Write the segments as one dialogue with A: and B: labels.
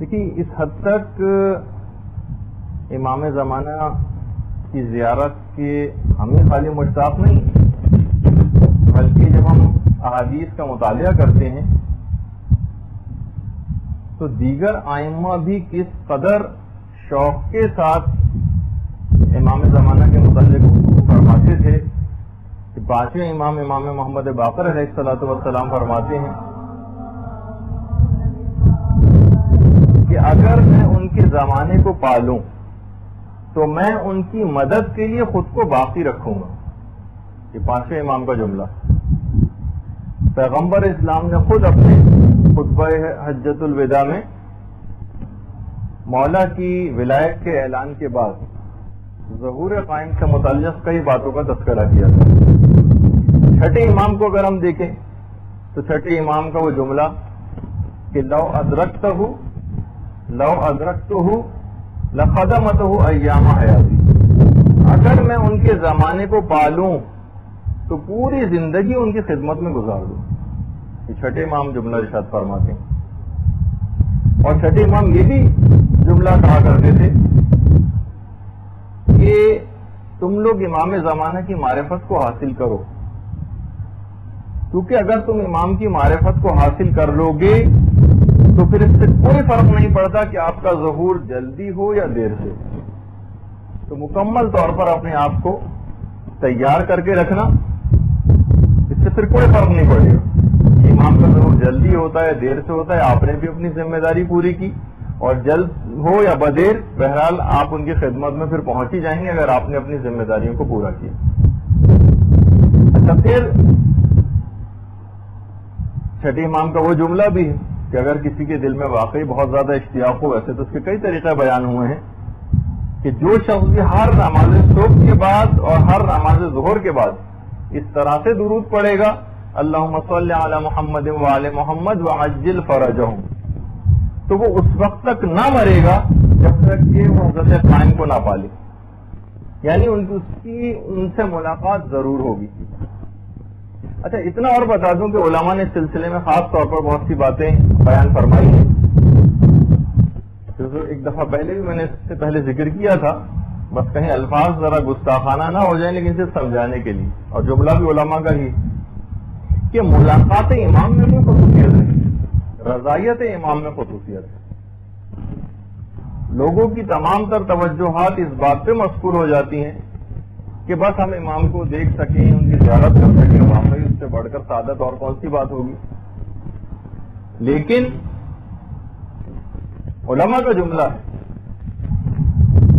A: دیکھیے اس حد تک امام زمانہ کی زیارت کے ہمیں خالی مشتاق نہیں، بلکہ جب ہم احادیث کا مطالعہ کرتے ہیں تو دیگر ائمہ بھی کس قدر شوق کے ساتھ امام زمانہ کے متعلق فرماتے تھے کہ پانچویں امام محمد باقر علیہ الصلوۃ والسلام فرماتے ہیں کہ اگر میں ان کے زمانے کو پالوں تو میں ان کی مدد کے لیے خود کو باقی رکھوں گا. یہ پانچویں امام کا جملہ پیغمبر اسلام نے خود اپنے خطبہ حجۃ الوداع میں مولا کی ولایت کے اعلان کے بعد ظہور قائم سے متعلق کئی باتوں کا تذکرہ کیا تھا. چھٹے امام کو اگر ہم دیکھیں تو چھٹے امام کا وہ جملہ کہ لو ادرکتہ لخدمتہ ایام حیاتی، اگر میں ان کے زمانے کو پالوں تو پوری زندگی ان کی خدمت میں گزار دوں. یہ چھٹے امام جملہ ارشاد فرماتے ہیں. اور چھٹے امام یہ بھی جملہ کہا کرتے تھے کہ تم لوگ امام زمانہ کی معرفت کو حاصل کرو، کیونکہ اگر تم امام کی معرفت کو حاصل کر لو گے تو پھر اس سے کوئی فرق نہیں پڑتا کہ آپ کا ظہور جلدی ہو یا دیر سے. تو مکمل طور پر اپنے آپ کو تیار کر کے رکھنا، اس سے پھر کوئی فرق نہیں پڑے گا. امام کا ظہور جلدی ہوتا ہے دیر سے ہوتا ہے، آپ نے بھی اپنی ذمہ داری پوری کی، اور جلد ہو یا بدیر بہرحال آپ ان کی خدمت میں پھر پہنچ ہی جائیں گے اگر آپ نے اپنی ذمہ داریوں کو پورا کیا. اچھا، پھر چھٹے امام کا وہ جملہ بھی ہے کہ اگر کسی کے دل میں واقعی بہت زیادہ اشتیاق ہو، ویسے تو اس کے کئی طریقے بیان ہوئے ہیں، کہ جو شخص بھی ہر نماز صبح کے بعد اور ہر نماز ظہر کے بعد اس طرح سے درود پڑھے گا اللہم صلی علی محمد وعلی محمد وعجل فرجہم، تو وہ اس وقت تک نہ مرے گا جب تک کہ وہ حضرت قائم کو نہ پالے، یعنی ان سے ملاقات ضرور ہوگی. اچھا، اتنا اور بتا دوں کہ علماء نے اس سلسلے میں خاص طور پر بہت سی باتیں بیان فرمائی ہیں. ایک دفعہ پہلے بھی میں نے اس سے پہلے ذکر کیا تھا، بس کہیں الفاظ ذرا گستاخانہ نہ ہو جائیں، لیکن صرف سمجھانے کے لیے، اور جملہ بھی علماء کا ہی کہ ملاقات امام میں کوئی خصوصیت نہیں، رضائیت امام میں خصوصیت ہے. لوگوں کی تمام تر توجہات اس بات پہ مذکور ہو جاتی ہیں کہ بس ہم امام کو دیکھ سکیں، ان کی زیارت کر سکیں، واقعی اس سے بڑھ کر سعادت اور کون سی بات ہوگی. لیکن علماء کا جملہ ہے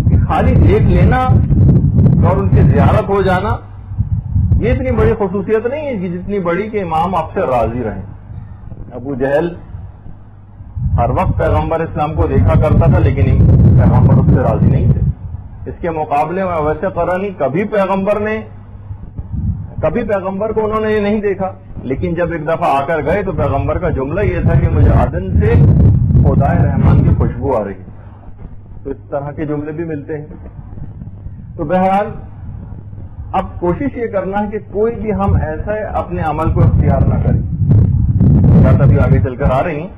A: کہ خالی دیکھ لینا اور ان کی زیارت ہو جانا یہ اتنی بڑی خصوصیت نہیں ہے جتنی بڑی کہ امام آپ سے راضی رہیں. ابو جہل ہر وقت پیغمبر اسلام کو دیکھا کرتا تھا لیکن پیغمبر اس سے راضی نہیں تھے. اس کے مقابلے میں ویسے قرآن کبھی پیغمبر کو انہوں نے نہیں دیکھا، لیکن جب ایک دفعہ آ کر گئے تو پیغمبر کا جملہ یہ تھا کہ مجھے عدن سے خدائے رحمان کی خوشبو آ رہی ہے. تو اس طرح کے جملے بھی ملتے ہیں. تو بہرحال اب کوشش یہ کرنا ہے کہ کوئی بھی ہم ایسا اپنے عمل کو اختیار نہ کریں، بات ابھی آگے چل کر آ رہی ہیں،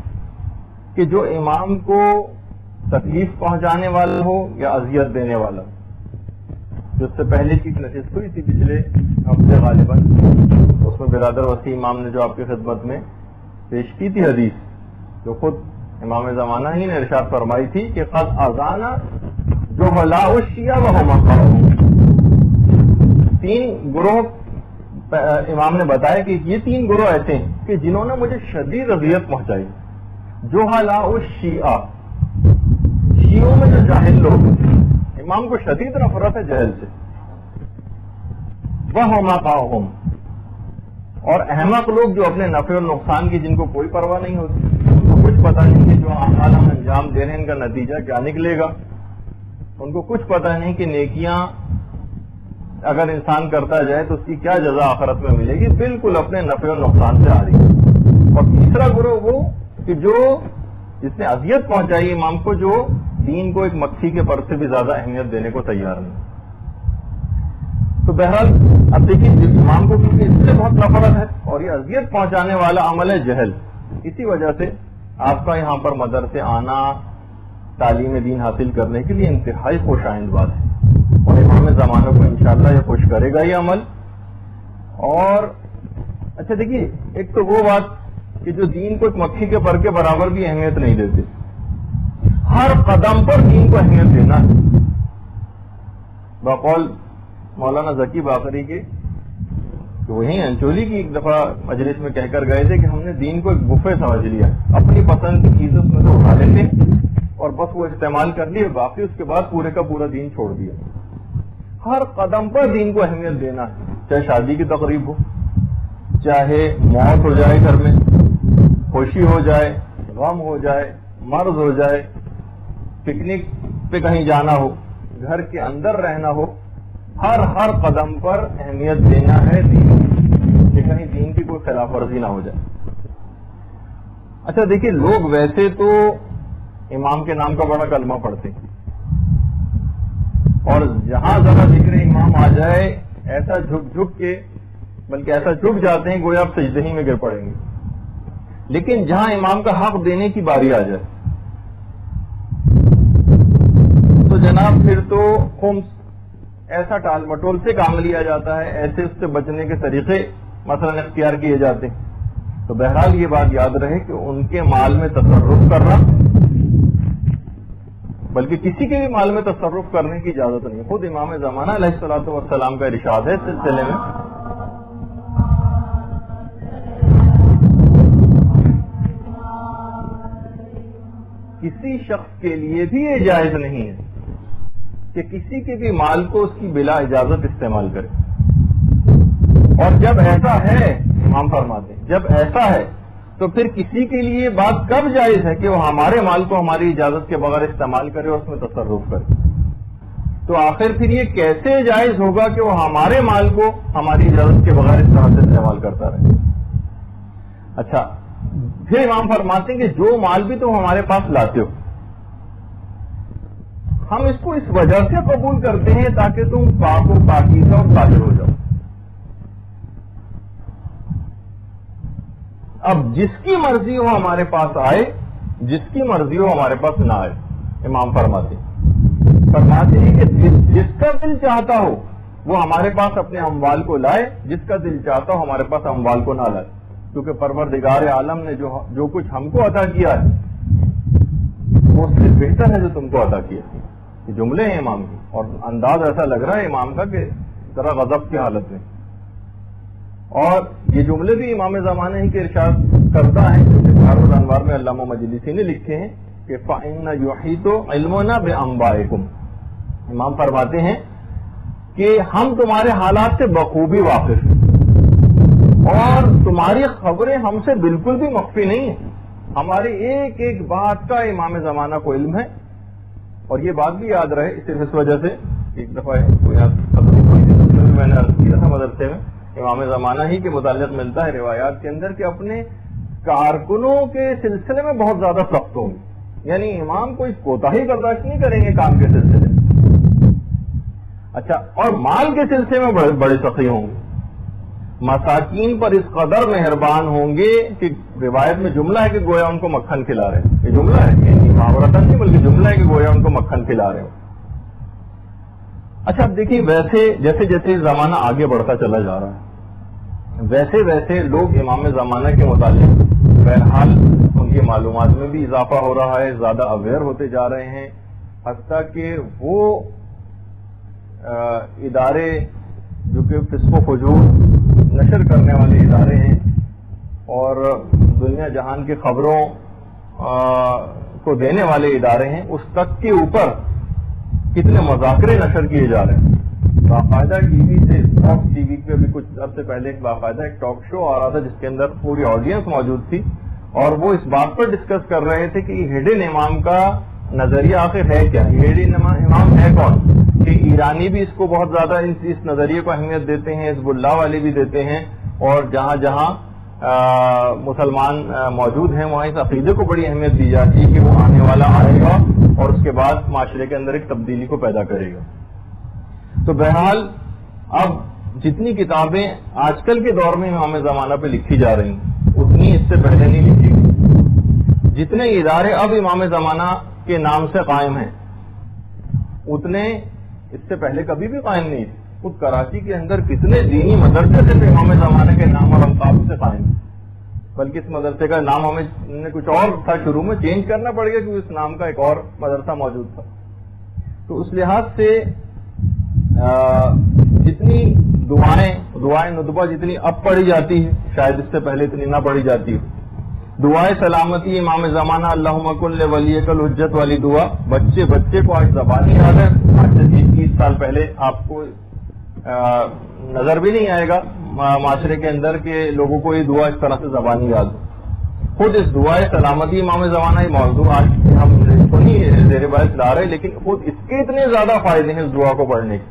A: کہ جو امام کو تکلیف پہنچانے والا ہو یا اذیت دینے والا ہو. جس سے پہلے کی نشست ہوئی تھی پچھلے ہفتے غالباً، اس میں برادر وسیع امام نے جو آپ کی خدمت میں پیش کی تھی حدیث، جو خود امام زمانہ ہی نے ارشاد فرمائی تھی کہ قد اذانا جو ملاء الشیعہ وہم اقرہم. 3 گروہ امام نے بتایا کہ یہ 3 گروہ ایسے ہیں کہ جنہوں نے مجھے شدید اذیت پہنچائی. جو ملاء الشیعہ، شیعوں میں جو جاہل لوگ ہیں، امام کو شدید نفرت ہے جہل سے. وہم اقرہم، اور احمق لوگ جو اپنے نفع اور نقصان کی جن کو کوئی پرواہ نہیں ہوتی، ان کو کچھ پتہ نہیں کہ جو اعمال ہم انجام دے رہے ہیں ان کا نتیجہ کیا نکلے گا. ان کو کچھ پتہ نہیں کہ نیکیاں اگر انسان کرتا جائے تو اس کی کیا جزا آخرت میں ملے گی، بالکل اپنے نفع اور نقصان سے آ رہی ہے. اور تیسرا گروہ وہ کہ جس نے اذیت پہنچائی امام کو، جو دین کو ایک مکھی کے پر سے بھی زیادہ اہمیت دینے کو تیار نہیں. تو بہرحال اب دیکھیے امام کو کیونکہ اس سے بہت نفرت ہے اور یہ اذیت پہنچانے والا عمل ہے جہل، اسی وجہ سے آپ کا یہاں پر مدرسے آنا، تعلیم دین حاصل کرنے کے لیے انتہائی خوش آئند بات ہے، اور امام زمانہ کو انشاءاللہ یہ خوش کرے گا یہ عمل. اور اچھا دیکھیے، ایک تو وہ بات کہ جو دین کو ایک مکھی کے پر کے برابر بھی اہمیت نہیں دیتے، ہر قدم پر دین کو اہمیت دینا ہے. بقول مولانا ذکی باقری کے، وہیں انچولی کی ایک دفعہ مجلس میں کہہ کر گئے تھے کہ ہم نے دین کو ایک بفے سمجھ لیا، اپنی پسند کی چیز اس میں سے اٹھا لیتے اور بس وہ استعمال کر لی، باقی اس کے بعد پورے کا پورا دین چھوڑ دیا. ہر قدم پر دین کو اہمیت دینا ہے، چاہے شادی کی تقریب ہو، چاہے موت ہو جائے گھر میں، خوشی ہو جائے، غم ہو جائے، مرض ہو جائے، پکنک پہ کہیں جانا ہو، گھر کے اندر رہنا ہو، ہر قدم پر اہمیت دینا ہے دین، کہ کہیں دین کی کوئی خلاف ورزی نہ ہو جائے. اچھا دیکھیے، لوگ ویسے تو امام کے نام کا بڑا کلمہ پڑھتے ہیں، اور جہاں ذرا ذکر امام آ جائے ایسا جھک کے، بلکہ ایسا جھک جاتے ہیں گویا آپ سجدے ہی میں گر پڑیں گے. لیکن جہاں امام کا حق دینے کی باری آ جائے تو جناب پھر تو خمس ایسا ٹال مٹول سے کام لیا جاتا ہے، ایسے اس سے بچنے کے طریقے مثلا اختیار کیے جاتے ہیں. تو بہرحال یہ بات یاد رہے کہ ان کے مال میں تصرف کرنا، بلکہ کسی کے بھی مال میں تصرف کرنے کی اجازت نہیں. خود امام زمانہ علیہ الصلوۃ والسلام کا ارشاد ہے اس سلسلے میں، کسی شخص کے لیے بھی یہ جائز نہیں ہے کہ کسی کے بھی مال کو اس کی بلا اجازت استعمال کرے. اور جب ایسا ہے، امام فرماتے ہیں جب ایسا ہے تو پھر کسی کے لیے بات کب جائز ہے کہ وہ ہمارے مال کو ہماری اجازت کے بغیر استعمال کرے اور اس میں تصرف کرے؟ تو آخر پھر یہ کیسے جائز ہوگا کہ وہ ہمارے مال کو ہماری اجازت کے بغیر اس طرح سے استعمال کرتا رہے؟ اچھا، پھر امام فرماتے ہیں کہ جو مال بھی تم ہمارے پاس لاتے ہو، ہم اس کو اس وجہ سے قبول کرتے ہیں تاکہ تم پاک و پاکیزہ اور طاہر ہو جاؤ. اب جس کی مرضی ہو ہمارے پاس آئے، جس کی مرضی ہو ہمارے پاس نہ آئے. امام فرماتے ہیں کہ جس کا دل چاہتا ہو وہ ہمارے پاس اپنے اموال کو لائے، جس کا دل چاہتا ہو ہمارے پاس اموال کو نہ لائے، کیونکہ پروردگار عالم نے جو کچھ ہم کو عطا کیا ہے وہ اس سے بہتر ہے جو تم کو عطا کیا. یہ جملے ہیں امام کے، اور انداز ایسا لگ رہا ہے امام کا کہ ذرا غضب کی حالت میں. اور یہ جملے بھی امام زمانہ ہی کے ارشاد کرتا ہے، جو بہار الانوار میں علامہ مجلسی نے لکھے ہیں کہ فَإِنَّ يُحِيطُ عِلْمُنَا بِأَنبَائِكُمْ. امام فرماتے ہیں کہ ہم تمہارے حالات سے بخوبی واقف ہیں، اور تمہاری خبریں ہم سے بالکل بھی مخفی نہیں ہیں. ہماری ایک ایک بات کا امام زمانہ کو علم ہے. اور یہ بات بھی یاد رہے صرف اس وجہ سے، ایک دفعہ میں نے عرض کیا تھا مدرسے میں، امام زمانہ ہی کے متعلق ملتا ہے روایات کے اندر کہ اپنے کارکنوں کے سلسلے میں بہت زیادہ سخت ہوں گے، یعنی امام کوئی کوتاہی برداشت نہیں کریں گے کام کے سلسلے میں. اچھا، اور مال کے سلسلے میں بڑے سخی ہوں گے، مساکین پر اس قدر مہربان ہوں گے کہ روایت میں جملہ ہے کہ گویا ان کو مکھن کھلا رہے ہیں. یہ جملہ ہے، محاورتاً نہیں بلکہ جملہ ہے کہ گویا ان کو مکھن کھلا رہے ہو. اچھا، اب دیکھیے، ویسے جیسے جیسے زمانہ آگے بڑھتا چلا جا رہا ہے ویسے ویسے لوگ امام زمانہ کے متعلق بہرحال ان کی معلومات میں بھی اضافہ ہو رہا ہے، زیادہ اویئر ہوتے جا رہے ہیں، حتیٰ کہ وہ ادارے جو کہ فسق و فجور نشر کرنے والے ادارے ہیں اور دنیا جہان کی خبروں کو دینے والے ادارے ہیں، اس تک کے اوپر کتنے مذاکرے نشر کیے جا رہے ہیں. باقاعدہ ٹی وی سے، فاکس ٹی وی پہ بھی کچھ عرصے پہلے باقاعدہ ایک ٹاک شو آ رہا تھا جس کے اندر پوری آڈینس موجود تھی، اور وہ اس بات پر ڈسکس کر رہے تھے کہ ہڈن امام کا نظریہ آخر ہے کیا، ہڈن امام ہے کون. کہ ایرانی بھی اس کو بہت زیادہ اس نظریے کو اہمیت دیتے ہیں، حزب اللہ والے بھی دیتے ہیں، اور جہاں جہاں مسلمان موجود ہیں وہاں اس عقیدے کو بڑی اہمیت دی جاتی ہے کہ وہ آنے والا آئے گا اور اس کے بعد معاشرے کے اندر ایک تبدیلی کو پیدا کرے گا. تو بہرحال اب جتنی کتابیں آج کل کے دور میں امام زمانہ پہ لکھی جا رہی ہیں اتنی اس سے پہلے نہیں لکھی گئی. جتنے ادارے اب امام زمانہ کے نام سے قائم ہیں اتنے اس سے پہلے کبھی بھی قائم نہیں تھے. خود کراچی کے اندر کتنے دینی مدرسے تھے امام زمانے کے نام اور القاب سے قائم، بلکہ اس مدرسے کا نام ہمیں کچھ اور تھا، شروع میں چینج کرنا پڑ گیا کیونکہ اس نام کا ایک اور مدرسہ موجود تھا. تو اس لحاظ سے جتنی دعائیں ندبہ جتنی اب پڑھی جاتی ہے شاید اس سے پہلے اتنی نہ پڑھی جاتی ہے. دعائے سلامتی امام زمانہ اللہم کن ولیک الحجت والی دعا بچے کو آج زبانی یاد ہے. آج سے 30 سال پہلے آپ کو نظر بھی نہیں آئے گا معاشرے کے اندر کہ لوگوں کو یہ دعا اس طرح سے زبانی یاد ہو. خود اس دعائے سلامتی امام زمانہ یہ موضوع آج ہم تو نہیں زیر بحث لا رہے، لیکن خود اس کے اتنے زیادہ فائدے ہیں اس دعا کو پڑھنے کے.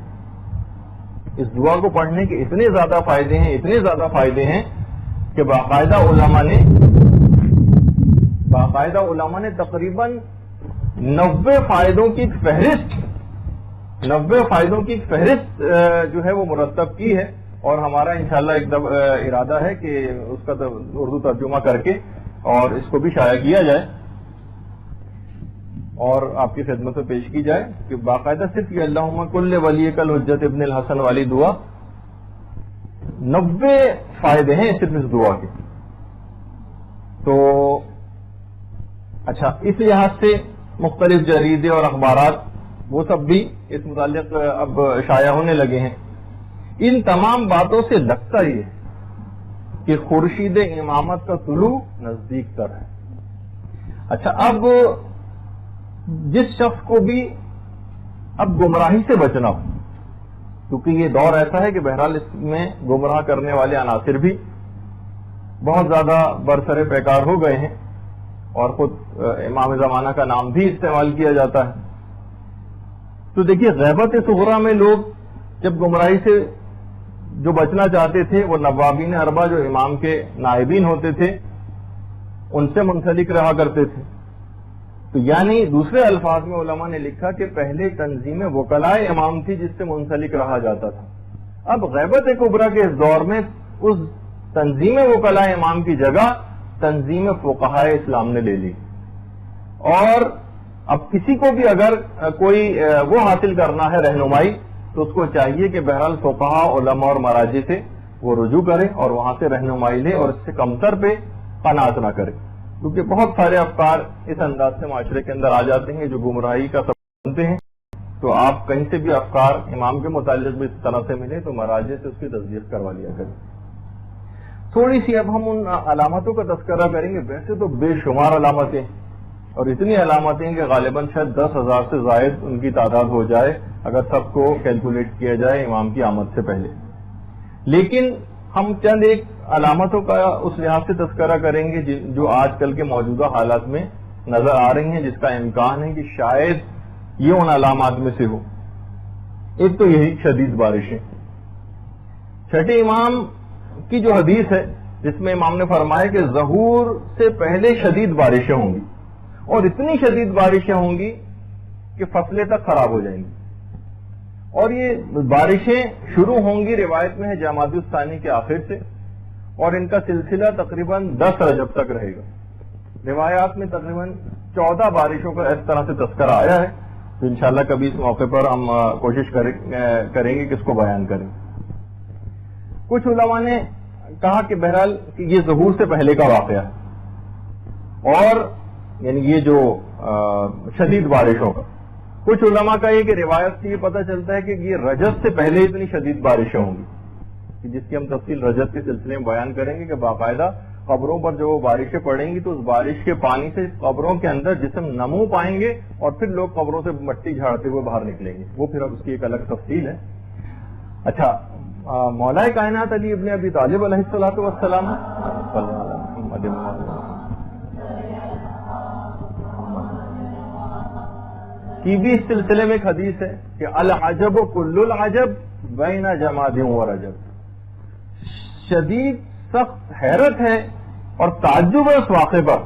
A: اس دعا کو پڑھنے کے اتنے زیادہ فائدے ہیں کہ باقاعدہ علماء نے تقریباً 90 فائدوں کی فہرست جو ہے وہ مرتب کی ہے، اور ہمارا انشاءاللہ ایک ارادہ ہے کہ اس کا اردو ترجمہ کر کے اور اس کو بھی شائع کیا جائے اور آپ کی خدمت میں پیش کی جائے کہ باقاعدہ صرف یہ اللہم کل ولیک الحجت ابن الحسن والی دعا 90 فائدے ہیں صرف اس دعا کے. تو اچھا، اس لحاظ سے مختلف جریدے اور اخبارات وہ سب بھی اس متعلق اب شائع ہونے لگے ہیں. ان تمام باتوں سے لگتا ہی ہے کہ خورشید امامت کا طلوع نزدیک تر ہے. اچھا، اب جس شخص کو بھی اب گمراہی سے بچنا ہو، کیونکہ یہ دور ایسا ہے کہ بہرحال اس میں گمراہ کرنے والے عناصر بھی بہت زیادہ برسر پیکار ہو گئے ہیں اور خود امام زمانہ کا نام بھی استعمال کیا جاتا ہے. تو دیکھیے، غیبت صغریٰ میں لوگ جب گمراہی سے جو بچنا چاہتے تھے وہ نوابین اربعہ جو امام کے نائبین ہوتے تھے ان سے منسلک رہا کرتے تھے. تو یعنی دوسرے الفاظ میں علماء نے لکھا کہ پہلے تنظیم وکلائے امام تھی جس سے منسلک رہا جاتا تھا. اب غیبت کبریٰ کے اس دور میں اس تنظیم وکلائے امام کی جگہ تنظیم فقہائے اسلام نے لے لی، اور اب کسی کو بھی اگر کوئی وہ حاصل کرنا ہے رہنمائی تو اس کو چاہیے کہ بہرحال فقہاء، علماء اور مراجع سے وہ رجوع کرے اور وہاں سے رہنمائی لے اور اس سے کمتر پہ قناعت نہ کرے، کیونکہ بہت سارے افکار اس انداز سے معاشرے کے اندر آ جاتے ہیں جو گمراہی کا سبب بنتے ہیں. تو آپ کہیں سے بھی افکار امام کے متعلق بھی اس طرح سے ملے تو مراجع سے اس کی تصدیق کروا لیا کریں. تھوڑی سی اب ہم ان علامتوں کا تذکرہ کریں گے. ویسے تو بے شمار علامتیں اور اتنی علامتیں کہ غالباً شاید 10,000 سے زائد ان کی تعداد ہو جائے اگر سب کو کیلکولیٹ کیا جائے امام کی آمد سے پہلے. لیکن ہم چند ایک علامتوں کا اس لحاظ سے تذکرہ کریں گے جو آج کل کے موجودہ حالات میں نظر آ رہی ہیں، جس کا امکان ہے کہ شاید یہ ان علامات میں سے ہو. ایک تو یہی شدید بارشیں. چھٹے امام کی جو حدیث ہے جس میں امام نے فرمایا کہ ظہور سے پہلے شدید بارشیں ہوں گی، اور اتنی شدید بارشیں ہوں گی کہ فصلیں تک خراب ہو جائیں گی. اور یہ بارشیں شروع ہوں گی روایت میں ہے جمادی الثانی کے آخر سے، اور ان کا سلسلہ تقریباً 10 رجب تک رہے گا. روایات میں تقریباً 14 بارشوں کا اس طرح سے تذکرہ آیا ہے. تو انشاءاللہ کبھی اس موقع پر ہم کوشش کریں گے کہ اس کو بیان کریں. کچھ علماء نے کہا کہ بہرحال کہ یہ ظہور سے پہلے کا واقعہ ہے، اور یعنی یہ جو شدید بارشوں کا. کچھ علماء کا یہ کہ روایت سے یہ پتہ چلتا ہے کہ یہ رجب سے پہلے اتنی شدید بارشیں ہوں گی، جس کی ہم تفصیل رجب کے سلسلے میں بیان کریں گے کہ باقاعدہ قبروں پر جو بارشیں پڑیں گی تو اس بارش کے پانی سے قبروں کے اندر جسم نمو پائیں گے اور پھر لوگ قبروں سے مٹی جھاڑتے ہوئے باہر نکلیں گے. وہ پھر اب اس کی ایک الگ تفصیل ہے. اچھا، مولا کائنات علی ابن ابی طالب علیہ الصلوۃ والسلام کی بھی اس سلسلے میں ایک حدیث ہے کہ العجب کل العجب بین جماد و رجب. شدید سخت حیرت ہے اور تعجب ہے اس واقعے پر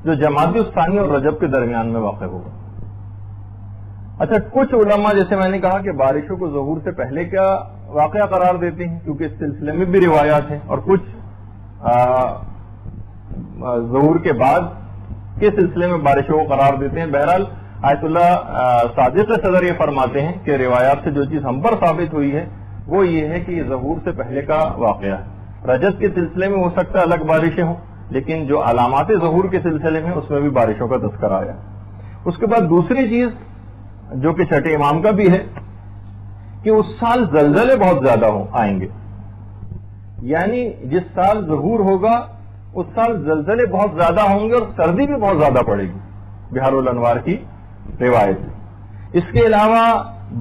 A: جو جمادی الثانی اور رجب کے درمیان میں واقع ہوگا. اچھا، کچھ علماء جیسے میں نے کہا کہ بارشوں کو ظہور سے پہلے کا واقعہ قرار دیتے ہیں کیونکہ اس سلسلے میں بھی روایات ہیں، اور کچھ ظہور کے بعد کے سلسلے میں بارشوں کو قرار دیتے ہیں. بہرحال آیت اللہ صادق صدر یہ فرماتے ہیں کہ روایات سے جو چیز ہم پر ثابت ہوئی ہے وہ یہ ہے کہ یہ ظہور سے پہلے کا واقعہ ہے. رجب کے سلسلے میں ہو سکتا ہے الگ بارشیں ہوں، لیکن جو علامات ظہور کے سلسلے میں اس میں بھی بارشوں کا تذکرہ آیا. اس کے بعد دوسری چیز جو کہ چھٹے امام کا بھی ہے کہ اس سال زلزلے بہت زیادہ آئیں گے، یعنی جس سال ظہور ہوگا اس سال زلزلے بہت زیادہ ہوں گے اور سردی بھی بہت زیادہ پڑے گی، بہار الانوار کی روایت. اس کے علاوہ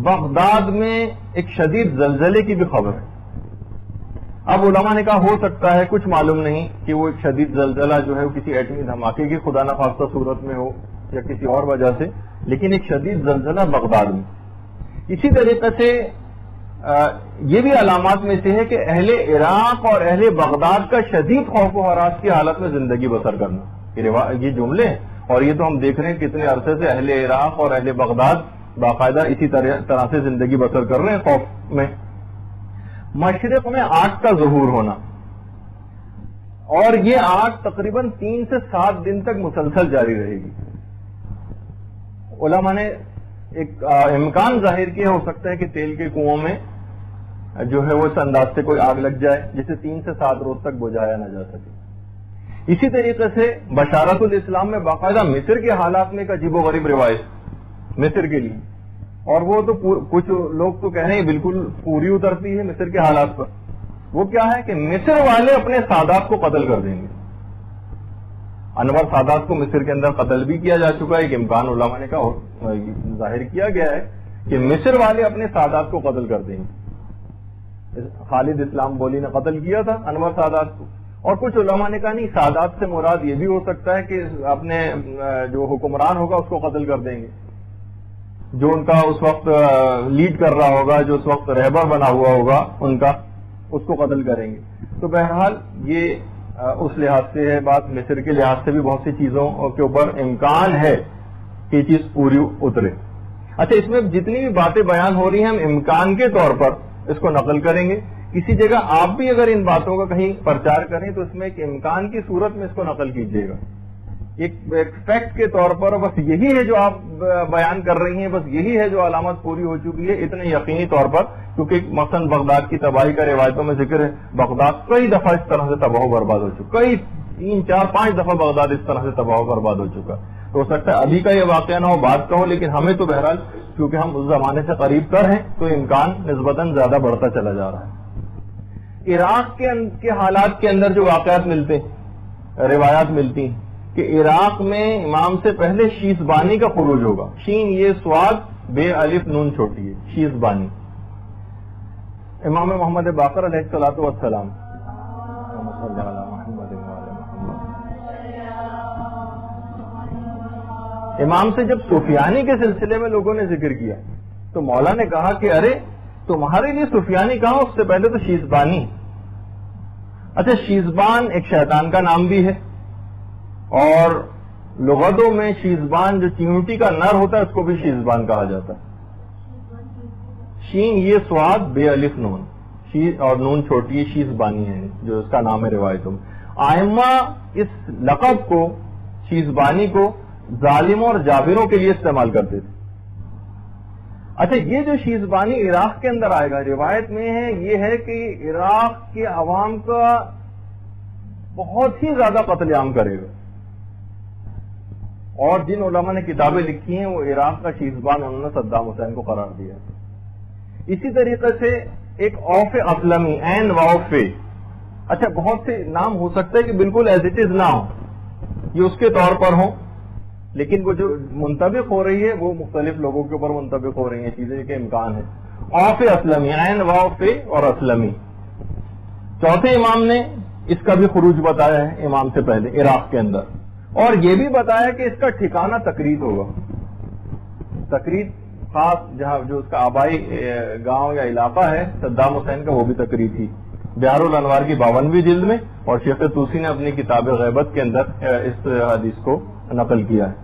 A: بغداد میں ایک شدید زلزلے کی بھی خبر ہے. اب علماء نے کہا ہو سکتا ہے، کچھ معلوم نہیں کہ وہ ایک شدید زلزلہ جو ہے وہ کسی ایٹمی دھماکے کی خدا نخواستہ صورت میں ہو یا کسی اور وجہ سے، لیکن ایک شدید زلزلہ بغداد میں. اسی طریقے سے یہ بھی علامات میں سے ہے کہ اہل عراق اور اہل بغداد کا شدید خوف و ہراس کی حالت میں زندگی بسر کرنا، یہ جملے ہیں. اور یہ تو ہم دیکھ رہے ہیں کتنے عرصے سے اہل عراق اور اہل بغداد باقاعدہ اسی طرح سے زندگی بسر کر رہے ہیں خوف میں. مشرق میں آگ کا ظہور ہونا، اور یہ آگ تقریباً 3 سے 7 دن تک مسلسل جاری رہے گی. علماء نے ایک امکان ظاہر کیا ہو سکتا ہے کہ تیل کے کنووں میں جو ہے وہ اس انداز سے کوئی آگ لگ جائے جسے 3 سے 7 روز تک بجھایا نہ جا سکے. اسی طریقے سے بشارت الاسلام میں باقاعدہ مصر کے حالات میں ایک عجیب و غریب روایت مصر کے لیے، اور وہ تو کچھ لوگ تو کہہ رہے ہیں بالکل پوری اترتی ہے مصر کے حالات پر. وہ کیا ہے کہ مصر والے اپنے سادات کو قتل کر دیں گے. انور سادات کو مصر کے اندر قتل بھی کیا جا چکا ہے، ایک امکان علماء نے کہا ظاہر کیا گیا ہے کہ مصر والے اپنے سادات کو قتل کر دیں گے. خالد اسلام بولی نے قتل کیا تھا انور سادات کو، اور کچھ علماء نے کہا نہیں، سادات سے مراد یہ بھی ہو سکتا ہے کہ اپنے جو حکمران ہوگا اس کو قتل کر دیں گے، جو ان کا اس وقت لیڈ کر رہا ہوگا، جو اس وقت رہبر بنا ہوا ہوگا ان کا، اس کو قتل کریں گے. تو بہرحال یہ اس لحاظ سے ہے بات. مصر کے لحاظ سے بھی بہت سی چیزوں کے اوپر امکان ہے کہ یہ چیز پوری اترے. اچھا، اس میں جتنی بھی باتیں بیان ہو رہی ہیں ہم امکان کے طور پر اس کو نقل کریں گے. کسی جگہ آپ بھی اگر ان باتوں کا کہیں پرچار کریں تو اس میں ایک امکان کی صورت میں اس کو نقل کیجیے گا، ایک فیکٹ کے طور پر. بس یہی ہے جو آپ بیان کر رہی ہیں، بس یہی ہے جو علامت پوری ہو چکی ہے اتنے یقینی طور پر، کیونکہ مثلا بغداد کی تباہی کا روایتوں میں ذکر ہے. بغداد کئی دفعہ اس طرح سے تباہ و برباد ہو چکا، کئی 3 4 5 دفعہ بغداد اس طرح سے تباہ و برباد ہو چکا. تو ہو سکتا ہے ابھی کا یہ واقعہ نہ ہو، بات کا ہو، لیکن ہمیں تو بہرحال کیونکہ ہم اس زمانے سے قریب تر ہیں تو امکان نسبتاً زیادہ بڑھتا چلا جا رہا ہے. عراق کے حالات کے اندر جو واقعات ملتے ہیں، روایات ملتی ہیں کہ عراق میں امام سے پہلے شیزبانی کا خروج ہوگا. شین یہ سواد، بے الف نون چھوٹی ہے، شیزبانی. امام محمد باقر علیہ الصلوۃ والسلام امام سے جب سفیانی کے سلسلے میں لوگوں نے ذکر کیا تو مولا نے کہا کہ ارے تمہارے لیے سفیانی کہاں، اس سے پہلے تو شیزبانی. اچھا، شیزبان ایک شیطان کا نام بھی ہے، اور لغتوں میں شیزبان جو چیونٹی کا نر ہوتا ہے اس کو بھی شیزبان کہا جاتا ہے. شین یہ سواد، بے الف نون، اور نون چھوٹی، شیزبانی ہے جو اس کا نام ہے روایتوں میں. آئمہ اس لقب کو، شیزبانی کو، ظالموں اور جابروں کے لیے استعمال کرتے تھے. اچھا، یہ جو شیزبانی عراق کے اندر آئے گا، روایت میں ہے یہ ہے کہ عراق کے عوام کا بہت ہی زیادہ قتل عام کرے گا. اور جن علماء نے کتابیں لکھی ہیں وہ عراق کا شیزبان انہوں نے صدام حسین کو قرار دیا. اسی طریقے سے ایک اوف اسلمی، این واؤف. اچھا، بہت سے نام ہو سکتا ہے کہ بالکل ایز اٹ از نہ ہو، یہ اس کے طور پر ہوں، لیکن وہ جو منطبق ہو رہی ہے وہ مختلف لوگوں کے اوپر منطبق ہو رہی ہیں چیزیں کے امکان ہے. اوف اسلمی، این واؤف اور اسلمی. چوتھے امام نے اس کا بھی خروج بتایا ہے امام سے پہلے عراق کے اندر، اور یہ بھی بتایا کہ اس کا ٹھکانہ تقرید ہوگا. تقرید خاص جہاں جو اس کا آبائی گاؤں یا علاقہ ہے صدام حسین کا، وہ بھی تقرید تھی. بہار الانوار کی 52ویں جلد میں، اور شیخ طوسی نے اپنی کتاب غیبت کے اندر اس حدیث کو نقل کیا ہے.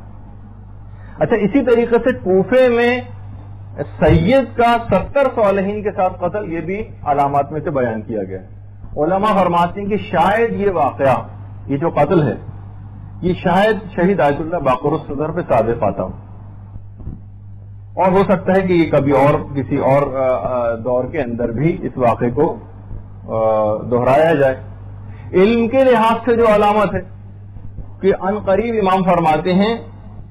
A: اچھا، اسی طریقے سے کوفے میں سید کا 70 صالحین کے ساتھ قتل، یہ بھی علامات میں سے بیان کیا گیا ہے. علماء فرماتے ہیں کہ شاید یہ واقعہ، یہ جو قتل ہے، یہ شاید شہید آیت اللہ باقر الصدر پہ صادق آتا ہوں. اور ہو سکتا ہے کہ یہ کبھی اور کسی اور دور کے اندر بھی اس واقعے کو دہرایا جائے. علم کے لحاظ سے جو علامت ہے کہ ان قریب امام فرماتے ہیں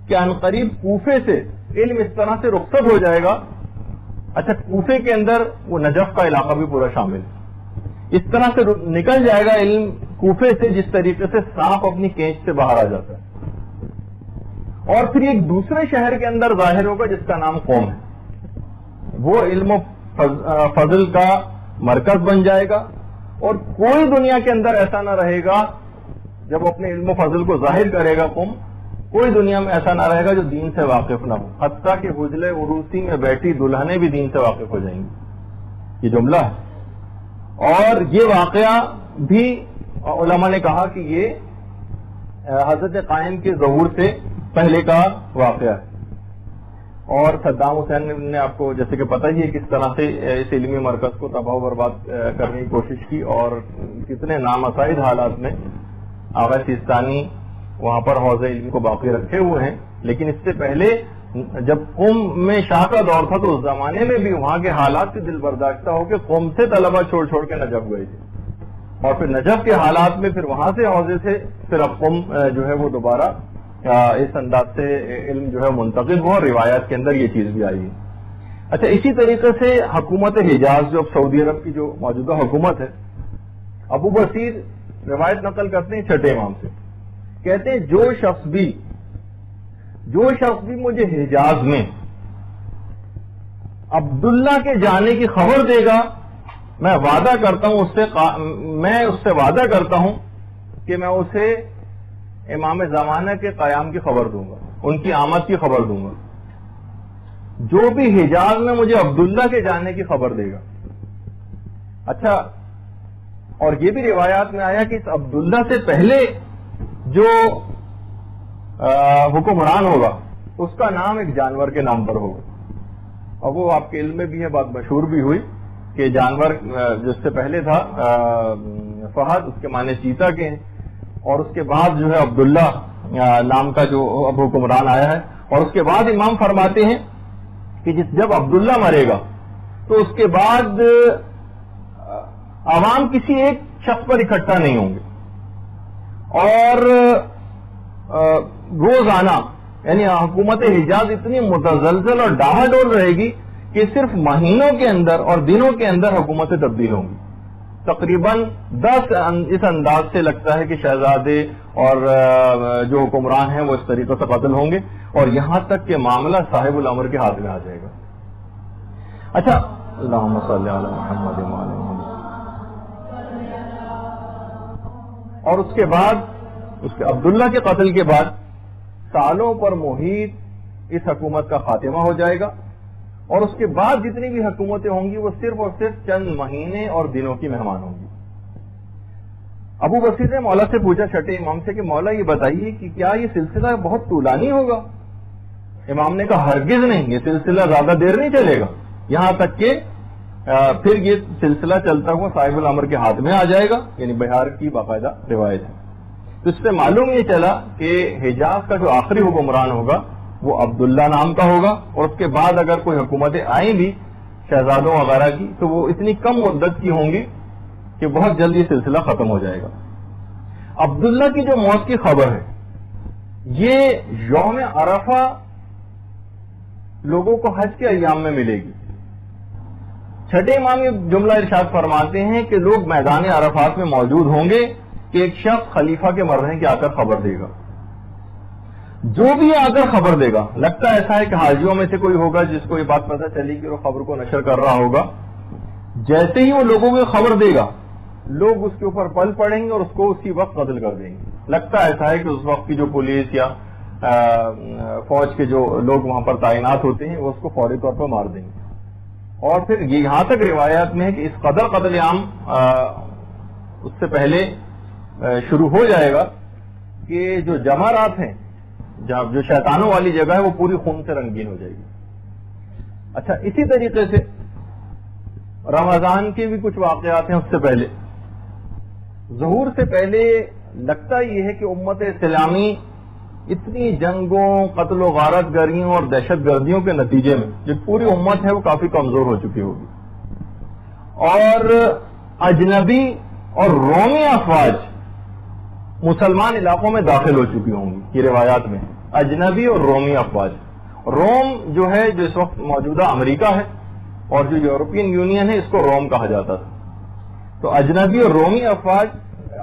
A: کہ ان قریب کوفے سے علم اس طرح سے رخصت ہو جائے گا. اچھا کوفے کے اندر وہ نجف کا علاقہ بھی پورا شامل ہے. اس طرح سے نکل جائے گا علم کوفے سے جس طریقے سے سانپ اپنی کینچ سے باہر آ جاتا ہے, اور پھر ایک دوسرے شہر کے اندر ظاہر ہوگا جس کا نام قوم ہے. وہ علم و فضل کا مرکز بن جائے گا, اور کوئی دنیا کے اندر ایسا نہ رہے گا جب اپنے علم و فضل کو ظاہر کرے گا قوم, کوئی دنیا میں ایسا نہ رہے گا جو دین سے واقف نہ ہو. حتیٰ کہ حجلے عروسی میں بیٹھی دلہنیں بھی دین سے واقف ہو جائیں گی. یہ جملہ ہے, اور یہ واقعہ بھی علماء نے کہا کہ یہ حضرت قائم کے ظہور سے پہلے کا واقعہ ہے. اور صدام حسین نے آپ کو جیسے کہ پتہ ہی ہے کس طرح سے اس علمی مرکز کو تباہ و برباد کرنے کی کوشش کی, اور کتنے نامساعد حالات میں آغا سیستانی وہاں پر حوض علم کو باقی رکھے ہوئے ہیں. لیکن اس سے پہلے جب قوم میں شاہ کا دور تھا تو اس زمانے میں بھی وہاں کے حالات سے دل برداشتہ ہو کے قوم سے طلبہ چھوڑ چھوڑ کے نجف گئے تھے, اور پھر نجف کے حالات میں پھر وہاں سے حوضے سے پھر اب قوم جو ہے وہ دوبارہ اس انداز سے علم جو ہے منتقل ہوا, اور روایات کے اندر یہ چیز بھی آئی ہے. اچھا اسی طریقے سے حکومت حجاز جو اب سعودی عرب کی جو موجودہ حکومت ہے, ابو بصیر روایت نقل کرتے ہیں چھٹے امام سے, کہتے ہیں جو شخص بھی مجھے حجاز میں عبداللہ کے جانے کی خبر دے گا, میں وعدہ کرتا ہوں میں اس سے وعدہ کرتا ہوں کہ میں اسے امام زمانہ کے قیام کی خبر دوں گا, ان کی آمد کی خبر دوں گا. جو بھی حجاز میں مجھے عبداللہ کے جانے کی خبر دے گا. اچھا, اور یہ بھی روایات میں آیا کہ اس عبداللہ سے پہلے جو حکمران ہوگا اس کا نام ایک جانور کے نام پر ہوگا, اور وہ آپ کے علم میں بھی ہے, بات مشہور بھی ہوئی کہ جانور جس سے پہلے تھا فہد, اس کے معنی چیتا کے ہیں, اور اس کے بعد جو ہے عبداللہ نام کا جو اب حکمران آیا ہے. اور اس کے بعد امام فرماتے ہیں کہ جب عبداللہ مرے گا تو اس کے بعد عوام کسی ایک شخص پر اکٹھا نہیں ہوں گے, اور روزانہ یعنی حکومت حجاز اتنی متزلزل اور ڈاہا ڈول رہے گی کہ صرف مہینوں کے اندر اور دنوں کے اندر حکومتیں تبدیل ہوں گی. تقریباً 10 اس انداز سے لگتا ہے کہ شہزادے اور جو حکمران ہیں وہ اس طریقے سے قتل ہوں گے, اور یہاں تک کہ معاملہ صاحب الامر کے ہاتھ میں آ جائے گا. اچھا, اللہم صلی علی محمد و علی محمد. اور اس کے بعد عبداللہ کے قتل کے بعد سالوں پر محیط اس حکومت کا خاتمہ ہو جائے گا, اور اس کے بعد جتنی بھی حکومتیں ہوں گی وہ صرف اور صرف چند مہینے اور دنوں کی مہمان ہوں گی. ابو بصیر نے مولا سے پوچھا چھٹے امام سے کہ مولا یہ بتائیے کہ کیا یہ سلسلہ بہت طولانی ہوگا؟ امام نے کہا ہرگز نہیں, یہ سلسلہ زیادہ دیر نہیں چلے گا, یہاں تک کہ پھر یہ سلسلہ چلتا ہوا صاحب الامر کے ہاتھ میں آ جائے گا. یعنی بہار کی باقاعدہ روایت ہے. تو اس سے معلوم یہ چلا کہ حجاز کا جو آخری حکمران ہوگا وہ عبداللہ نام کا ہوگا, اور اس کے بعد اگر کوئی حکومتیں آئیں بھی شہزادوں وغیرہ کی تو وہ اتنی کم مدت کی ہوں گی کہ بہت جلد یہ سلسلہ ختم ہو جائے گا. عبداللہ کی جو موت کی خبر ہے یہ یوم عرفہ لوگوں کو حج کے ایام میں ملے گی. چھٹے امام یہ جملہ ارشاد فرماتے ہیں کہ لوگ میدان عرفات میں موجود ہوں گے کہ ایک شخص خلیفہ کے مرنے کی آ کر خبر دے گا. جو بھی آ کر خبر دے گا, لگتا ایسا ہے کہ حاجیوں میں سے کوئی ہوگا جس کو یہ بات پتہ چلی کہ وہ خبر کو نشر کر رہا ہوگا. جیسے ہی وہ لوگوں کو خبر دے گا لوگ اس کے اوپر پل پڑیں گے اور اس کو اسی وقت قتل کر دیں گے. لگتا ایسا ہے کہ اس وقت کی جو پولیس یا فوج کے جو لوگ وہاں پر تعینات ہوتے ہیں وہ اس کو فوری طور پر مار دیں گے. اور پھر یہاں تک روایات میں ہے کہ اس قدر قتل عام اس سے پہلے شروع ہو جائے گا کہ جو جمارات ہیں, جو شیطانوں والی جگہ ہے, وہ پوری خون سے رنگین ہو جائے گی. اچھا, اسی طریقے سے رمضان کے بھی کچھ واقعات ہیں. اس سے پہلے ظہور سے پہلے لگتا یہ ہے کہ امت اسلامی اتنی جنگوں، قتل و غارت گریوں اور دہشت گردیوں کے نتیجے میں جو پوری امت ہے وہ کافی کمزور ہو چکی ہوگی، اور اجنبی اور رومی افواج مسلمان علاقوں میں داخل ہو چکی ہوں گی. یہ روایات میں اجنبی اور رومی افواج. روم جو ہے جو اس وقت موجودہ امریکہ ہے، اور جو یورپین یونین ہے اس کو روم کہا جاتا تھا. تو اجنبی اور رومی افواج،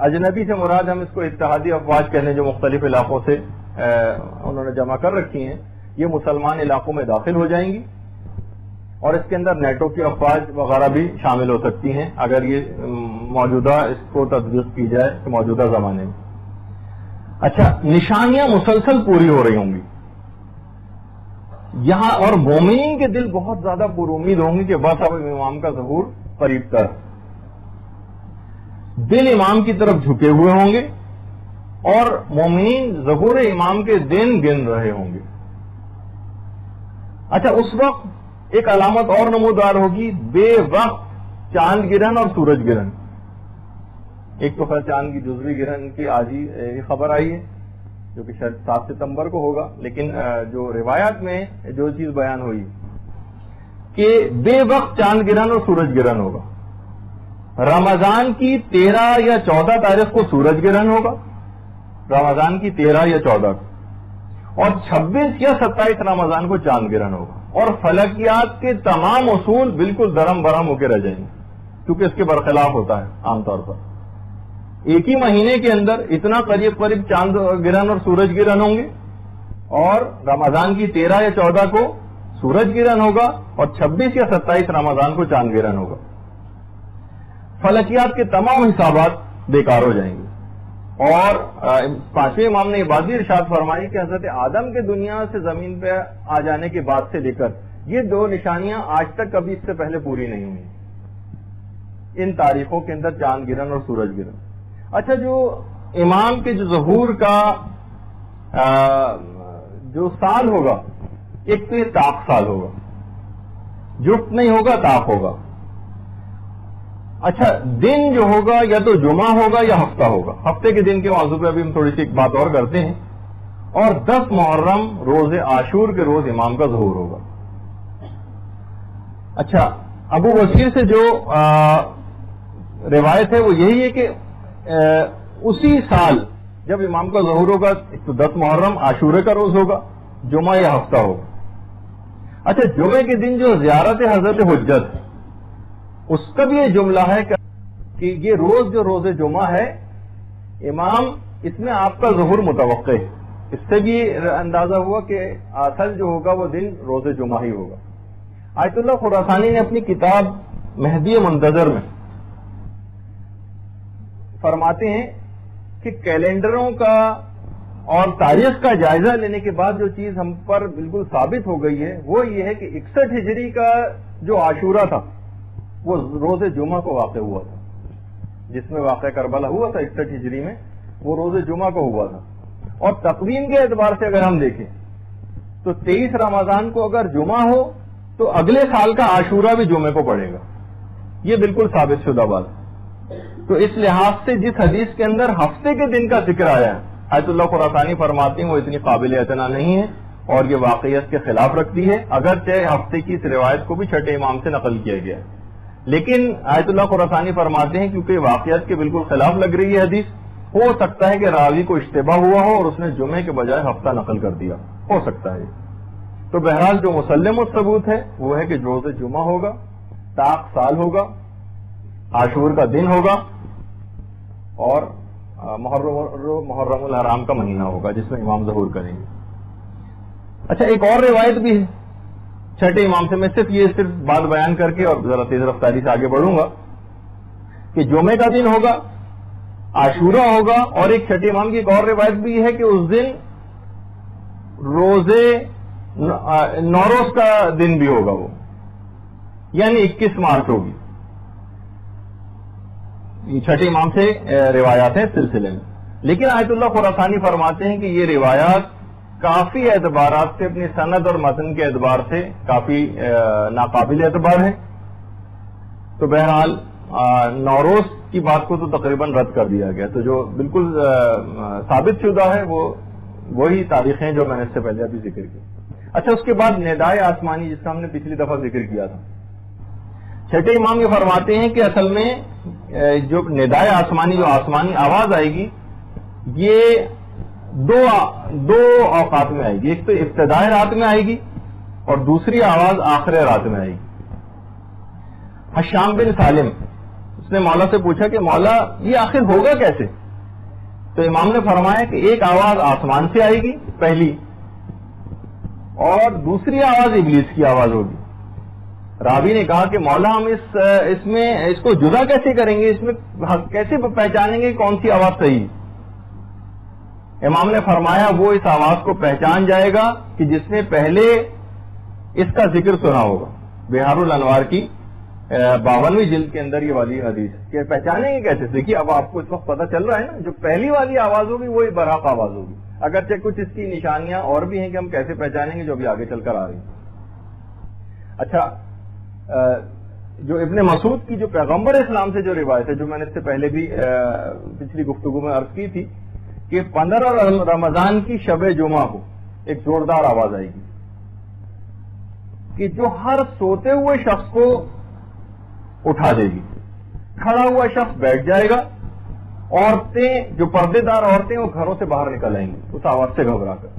A: اجنبی سے مراد ہم اس کو اتحادی افواج کہنے جو مختلف علاقوں سے انہوں نے جمع کر رکھی ہیں، یہ مسلمان علاقوں میں داخل ہو جائیں گی، اور اس کے اندر نیٹو کی افواج وغیرہ بھی شامل ہو سکتی ہیں اگر یہ موجودہ اس کو تطبیق کی جائے کہ موجودہ زمانے میں. اچھا، نشانیاں مسلسل پوری ہو رہی ہوں گی یہاں، اور مومنین کے دل بہت زیادہ پر امید ہوں گے کہ بس اب امام کا ظہور قریب تر. دل امام کی طرف جھکے ہوئے ہوں گے اور مومنین ظہور امام کے دن گن رہے ہوں گے. اچھا، اس وقت ایک علامت اور نمودار ہوگی، بے وقت چاند گرہن اور سورج گرہن. ایک تو خیر چاند کی جزوی گرہن کی آج ہی خبر آئی ہے جو کہ شاید 7 ستمبر کو ہوگا، لیکن جو روایات میں جو چیز بیان ہوئی کہ بے وقت چاند گرہن اور سورج گرہن ہوگا. رمضان کی 13 یا 14 تاریخ کو سورج گرہن ہوگا، رمضان کی 13 یا 14 کو، اور 26 یا 27 رمضان کو چاند گرہن ہوگا. اور فلکیات کے تمام اصول بالکل درم برہم ہو کے رہ جائیں گے، کیونکہ اس کے برخلاف ہوتا ہے عام طور پر. ایک ہی مہینے کے اندر اتنا قریب قریب چاند گرہن اور سورج گرہن ہوں گے، اور رمضان کی 13 یا 14 کو سورج گرہن ہوگا اور 26 یا 27 رمضان کو چاند گرہن ہوگا. فلکیات کے تمام حسابات بیکار ہو جائیں گے. اور 5ویں امام نے یہ بات بھی ارشاد فرمائی کہ حضرت آدم کے دنیا سے زمین پہ آ جانے کے بعد سے لے کر یہ 2 نشانیاں آج تک کبھی اس سے پہلے پوری نہیں ہوئی ان تاریخوں کے اندر، چاند گرہن اور سورج گرہن. اچھا، جو امام کے جو ظہور کا جو سال ہوگا، ایک تو یہ طاق سال ہوگا، جفت نہیں ہوگا، طاق ہوگا. اچھا، دن جو ہوگا یا تو جمعہ ہوگا یا ہفتہ ہوگا. ہفتے کے دن کے موضوع پہ ابھی ہم تھوڑی سی ایک بات اور کرتے ہیں. اور 10 محرم روز عاشور کے روز امام کا ظہور ہوگا. اچھا، ابو بصیر سے جو روایت ہے وہ یہی ہے کہ اسی سال جب امام کا ظہور ہوگا، ایک تو 10 محرم عاشورے کا روز ہوگا، جمعہ یا ہفتہ ہوگا. اچھا، جمعے کے دن جو زیارت حضرت حجت اس کا بھی یہ جملہ ہے کہ یہ روز جو روز جمعہ ہے امام اس میں آپ کا ظہور متوقع ہے. اس سے بھی اندازہ ہوا کہ اصل جو ہوگا وہ دن روز جمعہ ہی ہوگا. آیت اللہ خراسانی نے اپنی کتاب مہدی منتظر میں فرماتے ہیں کہ کیلنڈروں کا اور تاریخ کا جائزہ لینے کے بعد جو چیز ہم پر بالکل ثابت ہو گئی ہے وہ یہ ہے کہ 61 ہجری کا جو عاشورہ تھا وہ روز جمعہ کو واقع ہوا تھا. جس میں واقع کربلا ہوا تھا 61 ہجری میں، وہ روز جمعہ کو ہوا تھا. اور تقویم کے اعتبار سے اگر ہم دیکھیں تو 23 رمضان کو اگر جمعہ ہو تو اگلے سال کا عاشورہ بھی جمعے کو پڑے گا. یہ بالکل ثابت شدہ بات ہے. تو اس لحاظ سے جس حدیث کے اندر ہفتے کے دن کا ذکر آیا ہے، آیت اللہ خراسانی فرماتے ہیں وہ اتنی قابل اعتنا نہیں ہے اور یہ واقعیت کے خلاف رکھتی ہے، اگرچہ ہفتے کی اس روایت کو بھی چھٹے امام سے نقل کیا گیا ہے. لیکن آیت اللہ خراسانی فرماتے ہیں کیونکہ واقعیت کے بالکل خلاف لگ رہی ہے حدیث، ہو سکتا ہے کہ راوی کو اشتباہ ہوا ہو اور اس نے جمعے کے بجائے ہفتہ نقل کر دیا، ہو سکتا ہے. تو بہرحال جو مسلم الثبوت ہے وہ ہے کہ روز جمعہ ہوگا، طاق سال ہوگا، عاشور کا دن ہوگا، اور محرم الحرام کا مہینہ ہوگا جس میں امام ظہور کریں گے. اچھا، ایک اور روایت بھی ہے چھٹے امام سے، میں صرف بات بیان کر کے اور ذرا تیز رفتاری سے آگے بڑھوں گا کہ جمعے کا دن ہوگا، عاشورہ ہوگا، اور ایک چھٹے امام کی ایک اور روایت بھی ہے کہ اس دن روزے نوروز کا دن بھی ہوگا، وہ یعنی 21 مارچ ہوگی. یہ چھٹے امام سے روایات ہیں سلسلے میں. لیکن آیت اللہ خراسانی فرماتے ہیں کہ یہ روایات کافی اعتبارات سے، اپنی سند اور متن کے اعتبار سے کافی ناقابل اعتبار ہے. تو بہرحال نوروز کی بات کو تو تقریباً رد کر دیا گیا. تو جو بالکل ثابت شدہ ہے وہ وہی تاریخیں جو میں نے اس سے پہلے ابھی ذکر کی. اچھا اس کے بعد ندائے آسمانی جس کا ہم نے پچھلی دفعہ ذکر کیا تھا. چھٹے امام یہ فرماتے ہیں کہ اصل میں جو ندائے آسمانی جو آسمانی آواز آئے گی یہ دو اوقات میں آئے گی. ایک تو ابتدائے رات میں آئے گی اور دوسری آواز آخر رات میں آئے گی. حشام بن سالم اس نے مولا سے پوچھا کہ مولا یہ آخر ہوگا کیسے؟ تو امام نے فرمایا کہ ایک آواز آسمان سے آئے گی پہلی اور دوسری آواز ابلیس کی آواز ہوگی. راوی نے کہا کہ مولا ہم اس کو جدا کیسے کریں گے، اس میں کیسے پہچانیں گے کون سی آواز صحیح؟ امام نے فرمایا وہ اس آواز کو پہچان جائے گا کہ جس نے پہلے اس کا ذکر سنا ہوگا. بہار الانوار کی 52ویں جلد کے اندر یہ والی حدیث کہ پہچانیں گے کیسے؟ دیکھیے اب آپ کو اس وقت پتہ چل رہا ہے نا، جو پہلی والی آواز ہوگی وہی برحق آواز ہوگی، اگرچہ کچھ اس کی نشانیاں اور بھی ہیں کہ ہم کیسے پہچانیں گے جو ابھی آگے چل کر آ رہی ہیں. اچھا جو ابن مسعود کی جو پیغمبر اسلام سے جو روایت ہے، جو میں نے اس سے پہلے بھی پچھلی گفتگو میں عرض کی تھی کہ 15 رمضان کی شب جمعہ کو ایک زوردار آواز آئے گی کہ جو ہر سوتے ہوئے شخص کو اٹھا دے گی. کھڑا ہوا شخص بیٹھ جائے گا، عورتیں جو پردے دار عورتیں وہ گھروں سے باہر نکل آئیں گی اس آواز سے گھبرا کر.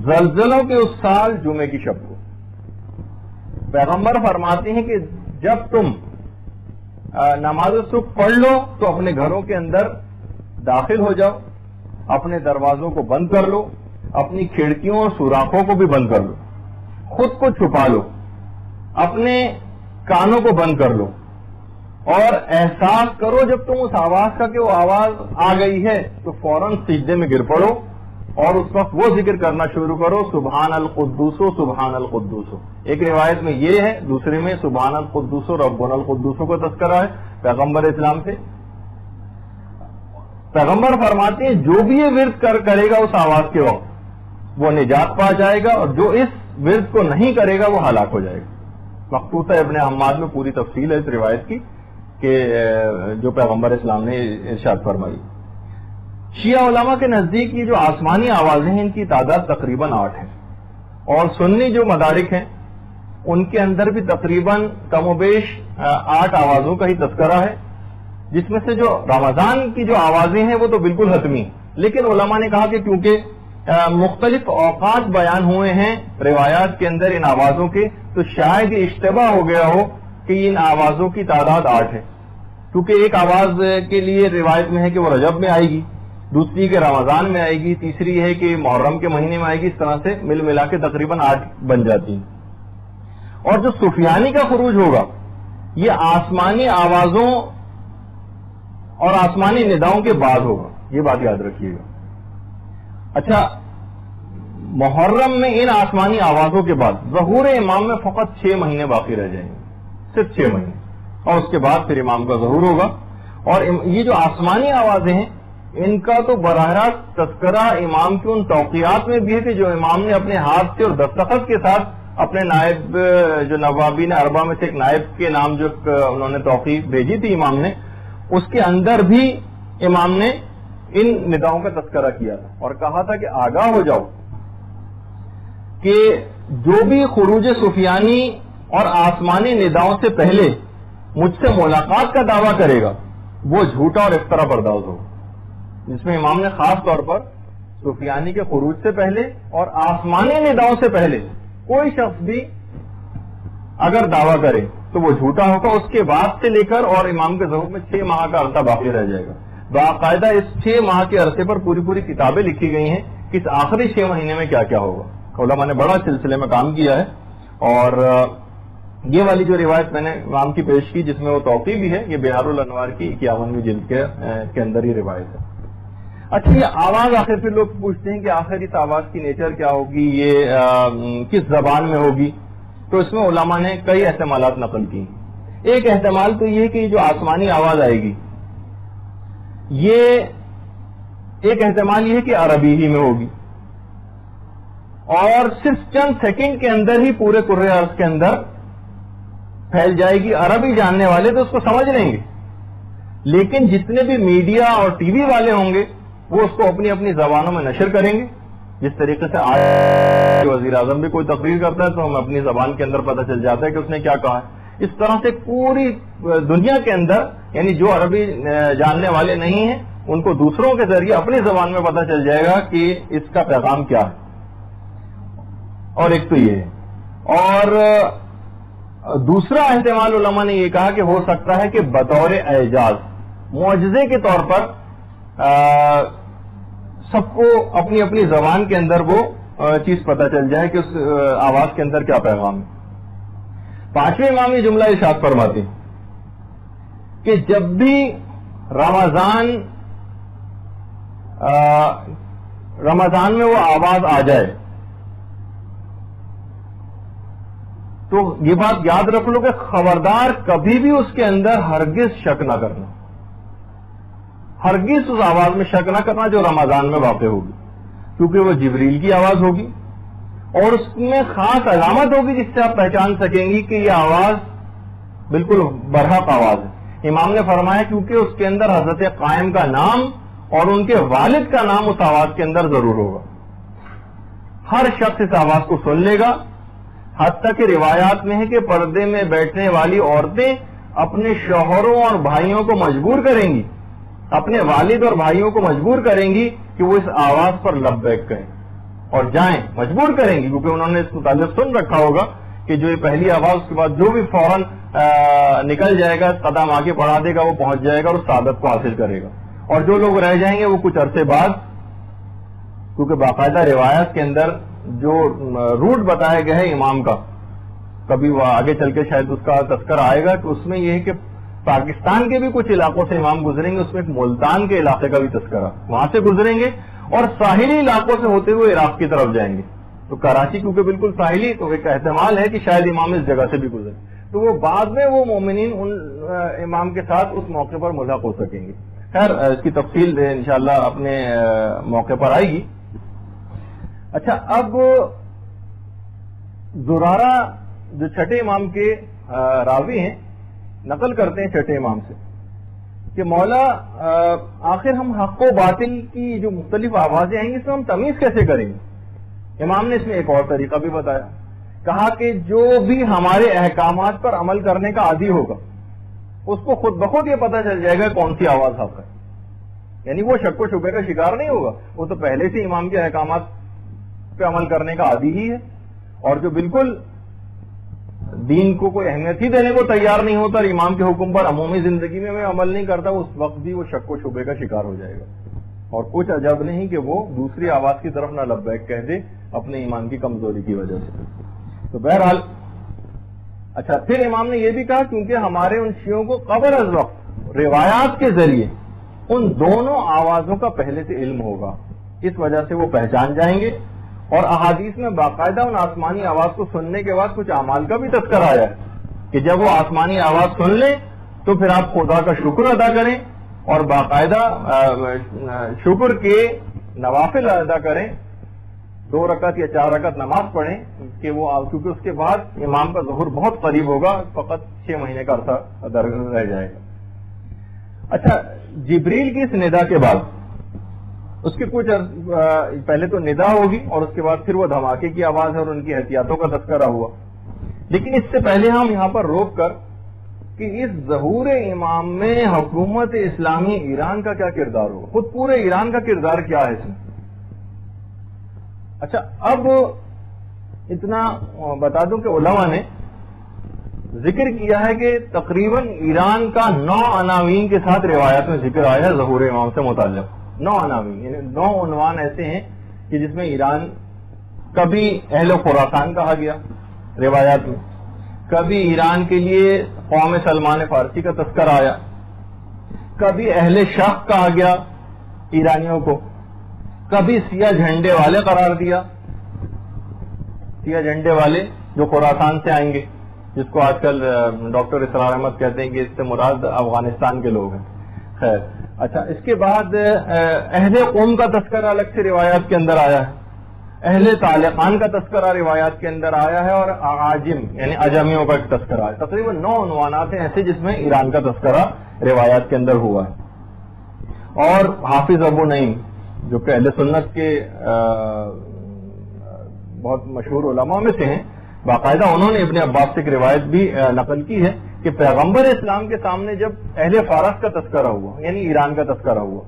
A: زلزلوں کے اس سال جمعے کی شب کو پیغمبر فرماتے ہیں کہ جب تم نماز صبح پڑھ لو تو اپنے گھروں کے اندر داخل ہو جاؤ، اپنے دروازوں کو بند کر لو، اپنی کھڑکیوں اور سوراخوں کو بھی بند کر لو، خود کو چھپا لو، اپنے کانوں کو بند کر لو اور احساس کرو جب تم اس آواز کا کہ وہ آواز آ گئی ہے تو فوراً سجدے میں گر پڑو اور اس وقت وہ ذکر کرنا شروع کرو سبحان القدوس سبحان القدوس. ایک روایت میں یہ ہے، دوسرے میں سبحان القدوس ربنا القدوس کو تذکرہ ہے پیغمبر اسلام سے. پیغمبر فرماتے ہیں جو بھی یہ ورد کرے گا اس آواز کے وقت وہ نجات پا جائے گا اور جو اس ورد کو نہیں کرے گا وہ ہلاک ہو جائے گا. مخطوطہ ابن حماد میں پوری تفصیل ہے اس روایت کی کہ جو پیغمبر اسلام نے ارشاد فرمائی. شیعہ علماء کے نزدیک یہ جو آسمانی آوازیں ہیں ان کی تعداد تقریباً 8 ہے اور سنی جو مدارک ہیں ان کے اندر بھی تقریباً کم و بیش 8 آوازوں کا ہی تذکرہ ہے، جس میں سے جو رمضان کی جو آوازیں ہیں وہ تو بالکل حتمی ہیں. لیکن علماء نے کہا کہ کیونکہ مختلف اوقات بیان ہوئے ہیں روایات کے اندر ان آوازوں کے تو شاید یہ اشتباہ ہو گیا ہو کہ ان آوازوں کی تعداد 8 ہے، کیونکہ ایک آواز کے لیے روایت میں ہے کہ وہ رجب میں آئے گی، دوسری کہ رمضان میں آئے گی، تیسری ہے کہ محرم کے مہینے میں آئے گی. اس طرح سے مل ملا کے تقریباً 8 بن جاتی ہیں. اور جو سفیانی کا خروج ہوگا یہ آسمانی آوازوں اور آسمانی نداؤں کے بعد ہوگا، یہ بات یاد رکھیے گا. اچھا محرم میں ان آسمانی آوازوں کے بعد ظہور امام میں فقط 6 مہینے باقی رہ جائیں گے، صرف 6 مہینے، اور اس کے بعد پھر امام کا ظہور ہوگا. اور یہ جو آسمانی آوازیں ہیں ان کا تو براہ راست تذکرہ امام کی ان توقیات میں بھی ہے کہ جو امام نے اپنے ہاتھ سے اور دستخط کے ساتھ اپنے نائب جو نوابین اربعہ میں سے ایک نائب کے نام جو انہوں نے توقیع بھیجی تھی امام نے، اس کے اندر بھی امام نے ان نداؤں کا تذکرہ کیا تھا اور کہا تھا کہ آگاہ ہو جاؤ کہ جو بھی خروج سفیانی اور آسمانی نداؤں سے پہلے مجھ سے ملاقات کا دعویٰ کرے گا وہ جھوٹا اور افترا پرداز ہوگا. جس میں امام نے خاص طور پر سفیانی کے خروج سے پہلے اور آسمانی نداؤں سے پہلے کوئی شخص بھی اگر دعویٰ کرے تو وہ جھوٹا ہوگا. اس کے بعد سے لے کر اور امام کے ظہور میں 6 ماہ کا عرصہ باقی رہ جائے گا. باقاعدہ اس 6 ماہ کے عرصے پر پوری کتابیں لکھی گئی ہیں کہ اس آخری 6 مہینے میں کیا کیا ہوگا. علماء نے بڑا سلسلے میں کام کیا ہے اور یہ والی جو روایت میں نے امام کی پیش کی جس میں وہ توقیع بھی ہے، یہ بہار الانوار کی 51ویں جلد کے اندر یہ روایت ہے. اچھا یہ آواز آخر پھر لوگ پوچھتے ہیں کہ آخر اس آواز کی نیچر کیا ہوگی، یہ کس زبان میں ہوگی؟ تو اس میں علماء نے کئی احتمالات نقل کی. ایک احتمال تو یہ کہ جو آسمانی آواز آئے گی یہ ایک احتمال یہ ہے کہ عربی ہی میں ہوگی اور صرف چند سیکنڈ کے اندر ہی پورے کرۂ ارض کے اندر پھیل جائے گی. عربی جاننے والے تو اس کو سمجھ لیں گے، لیکن جتنے بھی میڈیا اور ٹی وی والے ہوں گے وہ اس کو اپنی اپنی زبانوں میں نشر کریں گے جس طریقے سے آج وزیر اعظم بھی کوئی تقریر کرتا ہے تو ہمیں اپنی زبان کے اندر پتہ چل جاتا ہے کہ اس نے کیا کہا ہے، اس طرح سے پوری دنیا کے اندر یعنی جو عربی جاننے والے نہیں ہیں ان کو دوسروں کے ذریعے اپنی زبان میں پتہ چل جائے گا کہ اس کا پیغام کیا ہے. اور ایک تو یہ ہے، اور دوسرا احتمال علماء نے یہ کہا کہ ہو سکتا ہے کہ بطور اعجاز معجزے کے طور پر سب کو اپنی اپنی زبان کے اندر وہ چیز پتہ چل جائے کہ اس آواز کے اندر کیا پیغام ہے. پانچویں امام یہ جملہ ارشاد فرماتے ہیں کہ جب بھی رمضان میں وہ آواز آ جائے تو یہ بات یاد رکھ لو کہ خبردار کبھی بھی اس کے اندر ہرگز شک نہ کرنا، ہرگز اس آواز میں شک نہ کرنا جو رمضان میں واقع ہوگی، کیونکہ وہ جبریل کی آواز ہوگی اور اس میں خاص علامت ہوگی جس سے آپ پہچان سکیں گی کہ یہ آواز بالکل برحق آواز ہے. امام نے فرمایا کیونکہ اس کے اندر حضرت قائم کا نام اور ان کے والد کا نام اس آواز کے اندر ضرور ہوگا. ہر شخص اس آواز کو سن لے گا، حتیٰ کہ روایات میں ہے کہ پردے میں بیٹھنے والی عورتیں اپنے شوہروں اور بھائیوں کو مجبور کریں گی، اپنے والد اور بھائیوں کو مجبور کریں گی کہ وہ اس آواز پر لبیک کہیں اور جائیں، مجبور کریں گی کیونکہ انہوں نے اس متعلق سن رکھا ہوگا کہ جو یہ پہلی آواز اس کے بعد جو بھی فوراً نکل جائے گا، قدم آگے بڑھا دے گا، وہ پہنچ جائے گا اور اس سعادت کو حاصل کرے گا. اور جو لوگ رہ جائیں گے وہ کچھ عرصے بعد، کیونکہ باقاعدہ روایت کے اندر جو روٹ بتایا گیا ہے امام کا، کبھی وہ آگے چل کے شاید اس کا تذکر آئے گا کہ اس میں یہ ہے کہ پاکستان کے بھی کچھ علاقوں سے امام گزریں گے، اس میں ایک ملتان کے علاقے کا بھی تذکرہ، وہاں سے گزریں گے اور ساحلی علاقوں سے ہوتے ہوئے عراق کی طرف جائیں گے. تو کراچی کیونکہ بالکل ساحلی، تو ایک احتمال ہے کہ شاید امام اس جگہ سے بھی گزرے، تو وہ بعد میں وہ مومنین ان امام کے ساتھ اس موقع پر ملحق ہو سکیں گے. خیر اس کی تفصیل انشاءاللہ اپنے موقع پر آئے گی. اچھا، اب زرارہ جو چھٹے امام کے راوی ہیں نقل کرتے ہیں چھٹے امام سے کہ مولا آخر ہم حق و باطل کی جو مختلف آوازیں آئیں گی اس میں ہم تمیز کیسے کریں گے. امام نے اس میں ایک اور طریقہ بھی بتایا، کہا کہ جو بھی ہمارے احکامات پر عمل کرنے کا عادی ہوگا اس کو خود بخود یہ پتہ چل جائے گا کون سی آواز حق ہے، یعنی وہ شک و شبہ کا شکار نہیں ہوگا، وہ تو پہلے سے امام کے احکامات پہ عمل کرنے کا عادی ہی ہے. اور جو بالکل دین کو کوئی اہمیت ہی دینے کو تیار نہیں ہوتا اور امام کے حکم پر عمومی زندگی میں عمل نہیں کرتا، اس وقت بھی وہ شک و شبہ کا شکار ہو جائے گا. اور کچھ عجب نہیں کہ وہ دوسری آواز کی طرف نہ لبیک کہہ دے اپنے ایمان کی کمزوری کی وجہ سے. تو بہرحال اچھا، پھر امام نے یہ بھی کہا کیونکہ ہمارے ان شیعوں کو قبل از وقت روایات کے ذریعے ان دونوں آوازوں کا پہلے سے علم ہوگا، اس وجہ سے وہ پہچان جائیں گے. اور احادیث میں باقاعدہ ان آسمانی آواز کو سننے کے بعد کچھ اعمال کا بھی تذکر آیا ہے کہ جب وہ آسمانی آواز سن لیں تو پھر آپ خدا کا شکر ادا کریں اور باقاعدہ شکر کے نوافل ادا کریں، 2 رکعت یا 4 رکعت نماز پڑھیں کہ وہ، کیونکہ اس کے بعد امام کا ظہور بہت قریب ہوگا، فقط 6 مہینے کا عرصہ رہ جائے گا. اچھا، جبریل کی اس ندا کے بعد اس کے کچھ پہلے تو ندا ہوگی اور اس کے بعد پھر وہ دھماکے کی آواز ہے اور ان کی احتیاطوں کا تذکرہ ہوا. لیکن اس سے پہلے ہم یہاں پر روک کر کہ اس ظہور امام میں حکومت اسلامی ایران کا کیا کردار ہوگا، خود پورے ایران کا کردار کیا ہے اس میں. اچھا، اب اتنا بتا دوں کہ علماء نے ذکر کیا ہے کہ تقریباً ایران کا 9 عناوین کے ساتھ روایات میں ذکر آیا ہے ظہور امام سے متعلق. 9 عناوین یعنی 9 عنوان ایسے ہیں کہ جس میں ایران، کبھی اہل خراسان کہا گیا روایات میں، کبھی ایران کے لیے قوم سلمان فارسی کا تذکر آیا، کبھی اہل شرق کہا گیا ایرانیوں کو، کبھی سیاہ جھنڈے والے قرار دیا، سیاہ جھنڈے والے جو خراسان سے آئیں گے، جس کو آج کل ڈاکٹر اسرار احمد کہتے ہیں کہ اس سے مراد افغانستان کے لوگ ہیں. خیر، اچھا، اس کے بعد اہل قوم کا تذکرہ الگ سے روایات کے اندر آیا ہے، اہل طالقان کا تذکرہ روایات کے اندر آیا ہے اور عاجم یعنی اجمیوں کا ایک تذکرہ ہے. تقریباً 9 عنوانات ہیں ایسے جس میں ایران کا تذکرہ روایات کے اندر ہوا ہے. اور حافظ ابو نعیم جو کہ اہل سنت کے بہت مشہور علماء میں سے ہیں، باقاعدہ انہوں نے ابن عباس سے ایک روایت بھی نقل کی ہے کہ پیغمبر اسلام کے سامنے جب اہل فارس کا تذکرہ ہوا، یعنی ایران کا تذکرہ ہوا،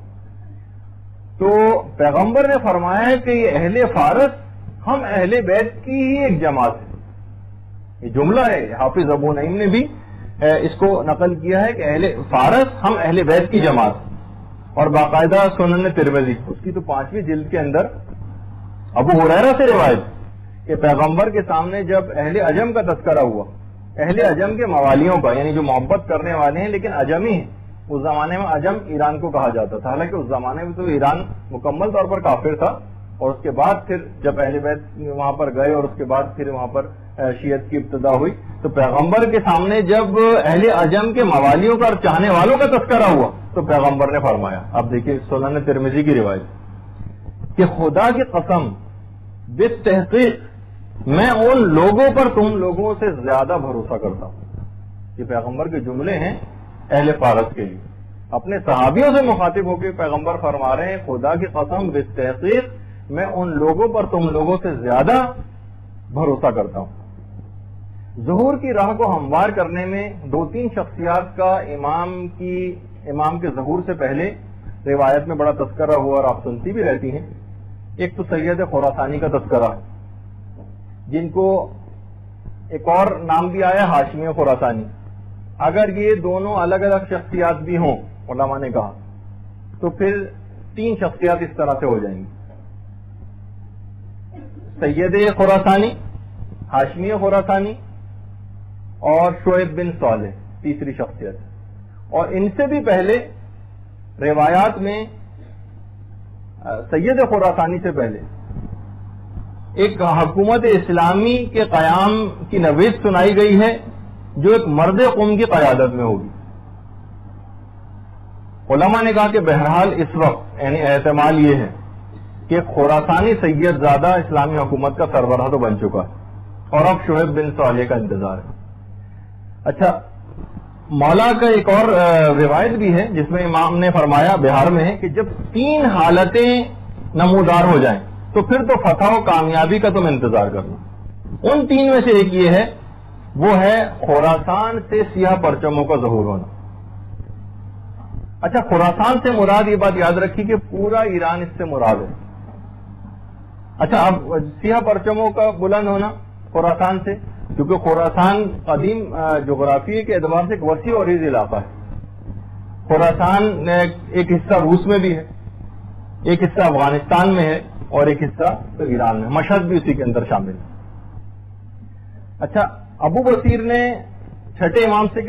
A: تو پیغمبر نے فرمایا ہے کہ یہ اہل فارس ہم اہل بیت کی ہی ایک جماعت ہے. یہ جملہ ہے، حافظ ابو نعیم نے بھی اس کو نقل کیا ہے کہ اہل فارس ہم اہل بیت کی جماعت. اور باقاعدہ سنن ترمذی اس کی تو 5ویں جلد کے اندر ابو ہریرہ سے روایت کہ پیغمبر کے سامنے جب اہل عجم کا تذکرہ ہوا، اہل عجم کے موالیوں کا، یعنی جو محبت کرنے والے ہیں لیکن عجمی ہیں. اس زمانے میں عجم ایران کو کہا جاتا تھا، حالانکہ اس زمانے میں تو ایران مکمل طور پر کافر تھا. اور اس کے بعد پھر جب اہل بیت وہاں پر گئے اور اس کے بعد پھر وہاں پر شیعت کی ابتدا ہوئی، تو پیغمبر کے سامنے جب اہل عجم کے موالیوں کا اور چاہنے والوں کا تذکرہ ہوا تو پیغمبر نے فرمایا، اب دیکھیے سنن ترمذی کی روایت کہ خدا کی قسم بالتحقیق میں ان لوگوں پر تم لوگوں سے زیادہ بھروسہ کرتا ہوں. یہ پیغمبر کے جملے ہیں اہل فارس کے لیے. اپنے صحابیوں سے مخاطب ہو کے پیغمبر فرما رہے ہیں خدا کی قسم بالتحقیق میں ان لوگوں پر تم لوگوں سے زیادہ بھروسہ کرتا ہوں. ظہور کی راہ کو ہموار کرنے میں 2-3 شخصیات کا امام کے ظہور سے پہلے روایت میں بڑا تذکرہ ہوا اور آپ سنتی بھی رہتی ہیں. ایک تو سید خراسانی کا تذکرہ ہے، جن کو ایک اور نام بھی آیا ہاشمی خراسانی. اگر یہ دونوں الگ الگ شخصیات بھی ہوں، علماء نے کہا، تو پھر 3 شخصیات اس طرح سے ہو جائیں گی: سید خراسانی، ہاشمی خراسانی اور شعیب بن صالح تیسری شخصیت. اور ان سے بھی پہلے روایات میں سید خراسانی سے پہلے ایک حکومت اسلامی کے قیام کی نوید سنائی گئی ہے جو ایک مرد قوم کی قیادت میں ہوگی. علماء نے کہا کہ بہرحال اس وقت یعنی احتمال یہ ہے کہ خراسانی سید زادہ اسلامی حکومت کا سربراہ تو بن چکا ہے اور اب شعیب بن صالح کا انتظار ہے. اچھا، مولا کا ایک اور روایت بھی ہے جس میں امام نے فرمایا بہار میں ہے کہ جب 3 حالتیں نمودار ہو جائیں تو پھر تو فتح و کامیابی کا تم انتظار کرنا. ان 3 میں سے ایک یہ ہے، وہ ہے خراسان سے سیاہ پرچموں کا ظہور ہونا. اچھا، خراسان سے مراد، یہ بات یاد رکھی کہ پورا ایران اس سے مراد ہے. اچھا، اب سیاہ پرچموں کا بلند ہونا خراسان سے، کیونکہ خراسان قدیم جغرافیے کے اعتبار سے ایک وسیع اور عریض علاقہ ہے. خراسان ایک حصہ روس میں بھی ہے، ایک حصہ افغانستان میں ہے اور ایک حصہ تو ایران میں، مشہد بھی اسی کے اندر شامل ہے. اچھا، ابو بصیر نے چھٹے امام سے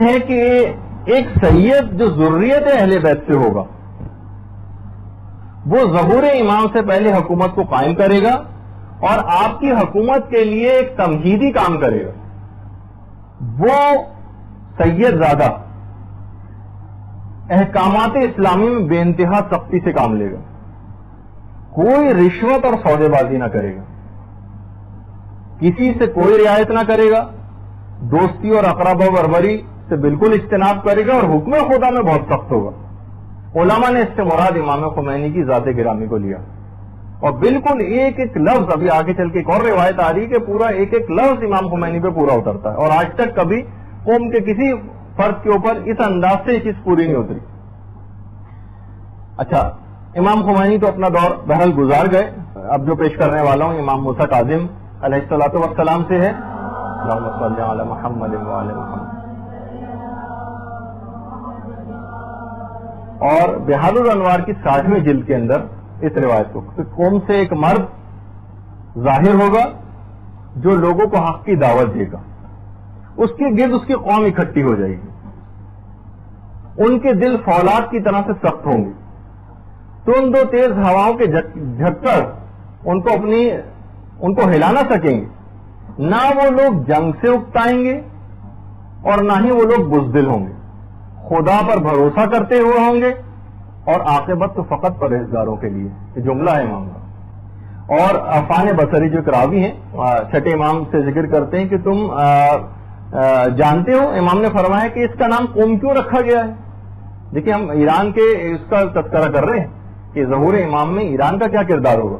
A: ہے کہ ایک سید جو ذریت اہل بیت سے ہوگا وہ ظہور امام سے پہلے حکومت کو قائم کرے گا اور آپ کی حکومت کے لیے ایک تمہیدی کام کرے گا. وہ سید زادہ احکامات اسلامی میں بے انتہا سختی سے کام لے گا، کوئی رشوت اور سودے بازی نہ کرے گا، کسی سے کوئی رعایت نہ کرے گا، دوستی اور اقربا بربری سے بالکل اجتناب کرے گا اور حکم خدا میں بہت سخت ہوگا. علماء نے اس سے مراد امام خمینی کی ذات گرامی کو لیا اور بالکل ایک ایک لفظ، ابھی آگے چل کے ایک اور روایت آ رہی کہ پورا ایک ایک لفظ امام خمینی پہ پورا اترتا ہے اور آج تک کبھی قوم کے کسی فرد کے اوپر اس انداز سے یہ چیز پوری نہیں اتری. اچھا، امام خمینی تو اپنا دور بہرحال گزار گئے. اب جو پیش کرنے والا ہوں امام موسیٰ کاظم علیہ الصلوۃ والسلام سے ہے. اللہم صلی علی محمد وعلی محمد. اور بہار الانوار کی 60ویں جلد کے اندر اس روایت کو کہ قوم سے ایک مرد ظاہر ہوگا جو لوگوں کو حق کی دعوت دے گا، اس کے گرد اس کی قوم اکٹھی ہو جائے گی، ان کے دل فولاد کی طرح سے سخت ہوں گے، تند و تیز ہواؤں کے جھکڑ ان کو ہلا نہ سکیں گے، نہ وہ لوگ جنگ سے اکتائیں گے اور نہ ہی وہ لوگ بزدل ہوں گے، خدا پر بھروسہ کرتے ہوئے ہوں گے اور عاقبت تو فقط پرہیزگاروں کے لیے. یہ جملہ ہے امام کا. اور عفان بصری جو راوی ہیں چھٹے امام سے ذکر کرتے ہیں کہ تم جانتے ہو، امام نے فرمایا کہ اس کا نام قوم کیوں رکھا گیا ہے. دیکھیں، ہم ایران کے اس کا تذکرہ کر رہے ہیں کہ ظہور امام میں ایران کا کیا کردار ہوگا.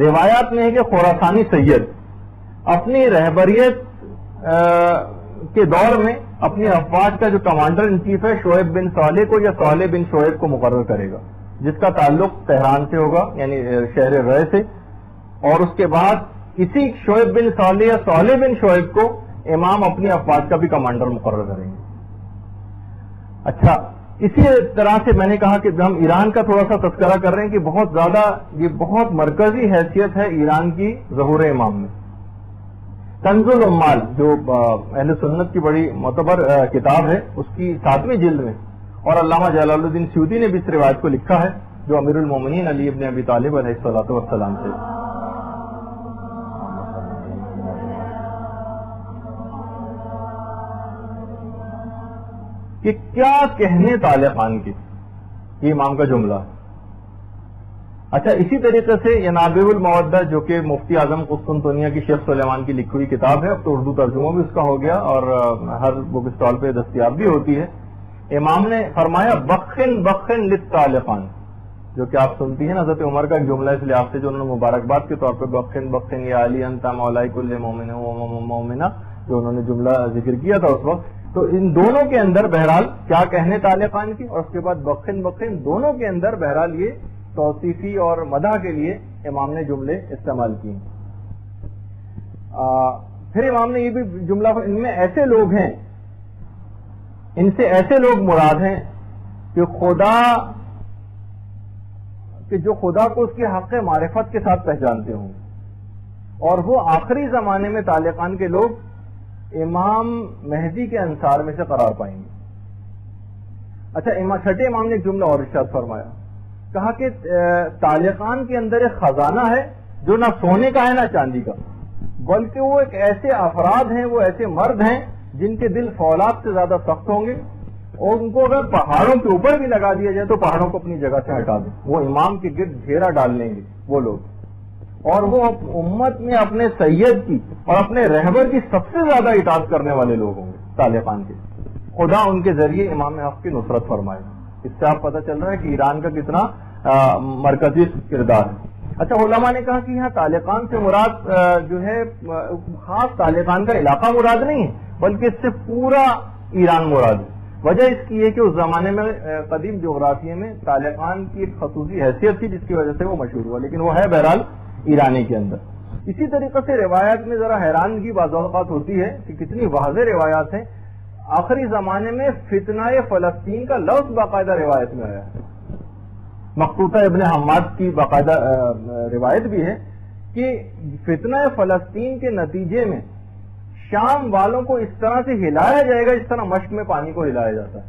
A: روایات میں ہے کہ خراسانی سید اپنی رہبریت کے دور میں اپنی افواج کا جو کمانڈر ان چیف ہے شعیب بن صالح کو یا صالح بن شعیب کو مقرر کرے گا، جس کا تعلق تہران سے ہوگا، یعنی شہر رے سے، اور اس کے بعد اسی شعیب بن صالح یا صالح بن شعیب کو امام اپنی افواج کا بھی کمانڈر مقرر کریں گے۔ اچھا، اسی طرح سے میں نے کہا کہ ہم ایران کا تھوڑا سا تذکرہ کر رہے ہیں کہ بہت زیادہ یہ بہت مرکزی حیثیت ہے ایران کی ظہور امام میں۔ کنز العمال جو اہل سنت کی بڑی معتبر کتاب ہے، اس کی 7ویں جلد میں، اور علامہ جلال الدین سیوطی نے بھی اس روایت کو لکھا ہے جو امیر المومنین علی ابن ابی طالب علیہ الصلوۃ والسلام سے، کہ کیا کہنے طالع خان کی، یہ امام کا جملہ ہے۔ اچھا، اسی طریقے سے ینابیع المودہ جو کہ مفتی اعظم قسطنطنیہ کی شیخ سلیمان کی لکھی ہوئی کتاب ہے، اب تو اردو ترجمہ بھی اس کا ہو گیا اور ہر بک اسٹال پہ دستیاب بھی ہوتی ہے۔ امام نے فرمایا بخن بخن للطالقان، جو کہ آپ سنتی ہیں حضرت عمر کا ایک جملہ اس لحاظ سے جو انہوں نے مبارکباد کے طور پہ بخن بخن یا علی انت مولا کل مومن و مومنہ جو انہوں نے جملہ ذکر کیا تھا اس وقت، تو ان دونوں کے اندر بہرحال کیا کہنے طالقان کی اور اس کے بعد بخن بخن، دونوں کے اندر بہرحال یہ توصیفی اور مدح کے لیے امام نے جملے استعمال کیے۔ پھر امام نے یہ بھی جملہ، ان میں ایسے لوگ ہیں، ان سے ایسے لوگ مراد ہیں کہ جو خدا کو اس کے حق معرفت کے ساتھ پہچانتے ہوں، اور وہ آخری زمانے میں طالقان کے لوگ امام مہدی کے انصار میں سے قرار پائیں گے۔ اچھا، چھٹے امام نے ایک جملہ اور ارشاد فرمایا، کہا کہ طالقان کے اندر ایک خزانہ ہے جو نہ سونے کا ہے نہ چاندی کا، بلکہ وہ ایک ایسے افراد ہیں، وہ ایسے مرد ہیں جن کے دل فولاد سے زیادہ سخت ہوں گے، اور ان کو اگر پہاڑوں کے اوپر بھی لگا دیا جائے تو پہاڑوں کو اپنی جگہ سے ہٹا دیں، وہ امام کے گرد گھیرا ڈال لیں گے وہ لوگ، اور وہ امت میں اپنے سید کی اور اپنے رہبر کی سب سے زیادہ اطاعت کرنے والے لوگ ہوں گے طالقان کے۔ خدا ان کے ذریعے امام حق کی نصرت فرمائے۔ اس سے آپ پتہ چل رہا ہے کہ ایران کا کتنا مرکزی کردار ہے۔ اچھا، علماء نے کہا کہ یہاں طالقان سے مراد جو ہے خاص طالقان کا علاقہ مراد نہیں ہے، بلکہ اس سے پورا ایران مراد ہے۔ وجہ اس کی ہے کہ اس زمانے میں قدیم جغرافیے میں طالقان کی ایک خصوصی حیثیت تھی جس کی وجہ سے وہ مشہور ہوا، لیکن وہ ہے بہرحال ایرانی کے اندر۔ اسی طریقے سے روایات میں ذرا حیرانگی بعض اوقات ہوتی ہے کہ کتنی واضح روایات ہیں۔ آخری زمانے میں فتنہ فلسطین کا لفظ باقاعدہ روایت میں آیا ہے، مخطوطہ ابن حماد کی باقاعدہ روایت بھی ہے کہ فتنہ فلسطین کے نتیجے میں شام والوں کو اس طرح سے ہلایا جائے گا جس طرح مشق میں پانی کو ہلایا جاتا ہے،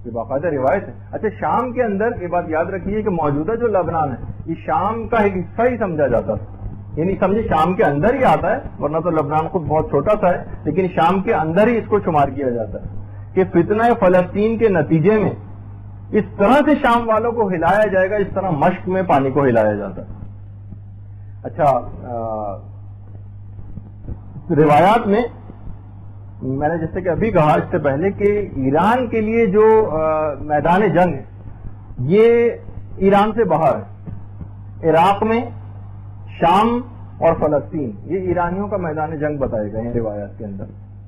A: یہ باقاعدہ روایت ہے۔ اچھا، شام کے اندر یہ بات یاد رکھیے کہ موجودہ جو لبنان ہے یہ شام کا ایک حصہ ہی سمجھا جاتا ہے، یعنی سمجھے شام کے اندر ہی آتا ہے، ورنہ تو لبنان خود بہت چھوٹا سا ہے، لیکن شام کے اندر ہی اس کو شمار کیا جاتا ہے کہ فتنہ فلسطین کے نتیجے میں اس طرح سے شام والوں کو ہلایا جائے گا اس طرح مشق میں پانی کو ہلایا جاتا ہے۔ اچھا، روایات میں میں نے جیسے کہ ابھی کہا اس سے پہلے کہ ایران کے لیے جو میدان جنگ ہے یہ ایران سے باہر ہے، عراق میں شام اور فلسطین یہ ایرانیوں کا میدان جنگ بتائے گئے ہیں روایات کے اندر۔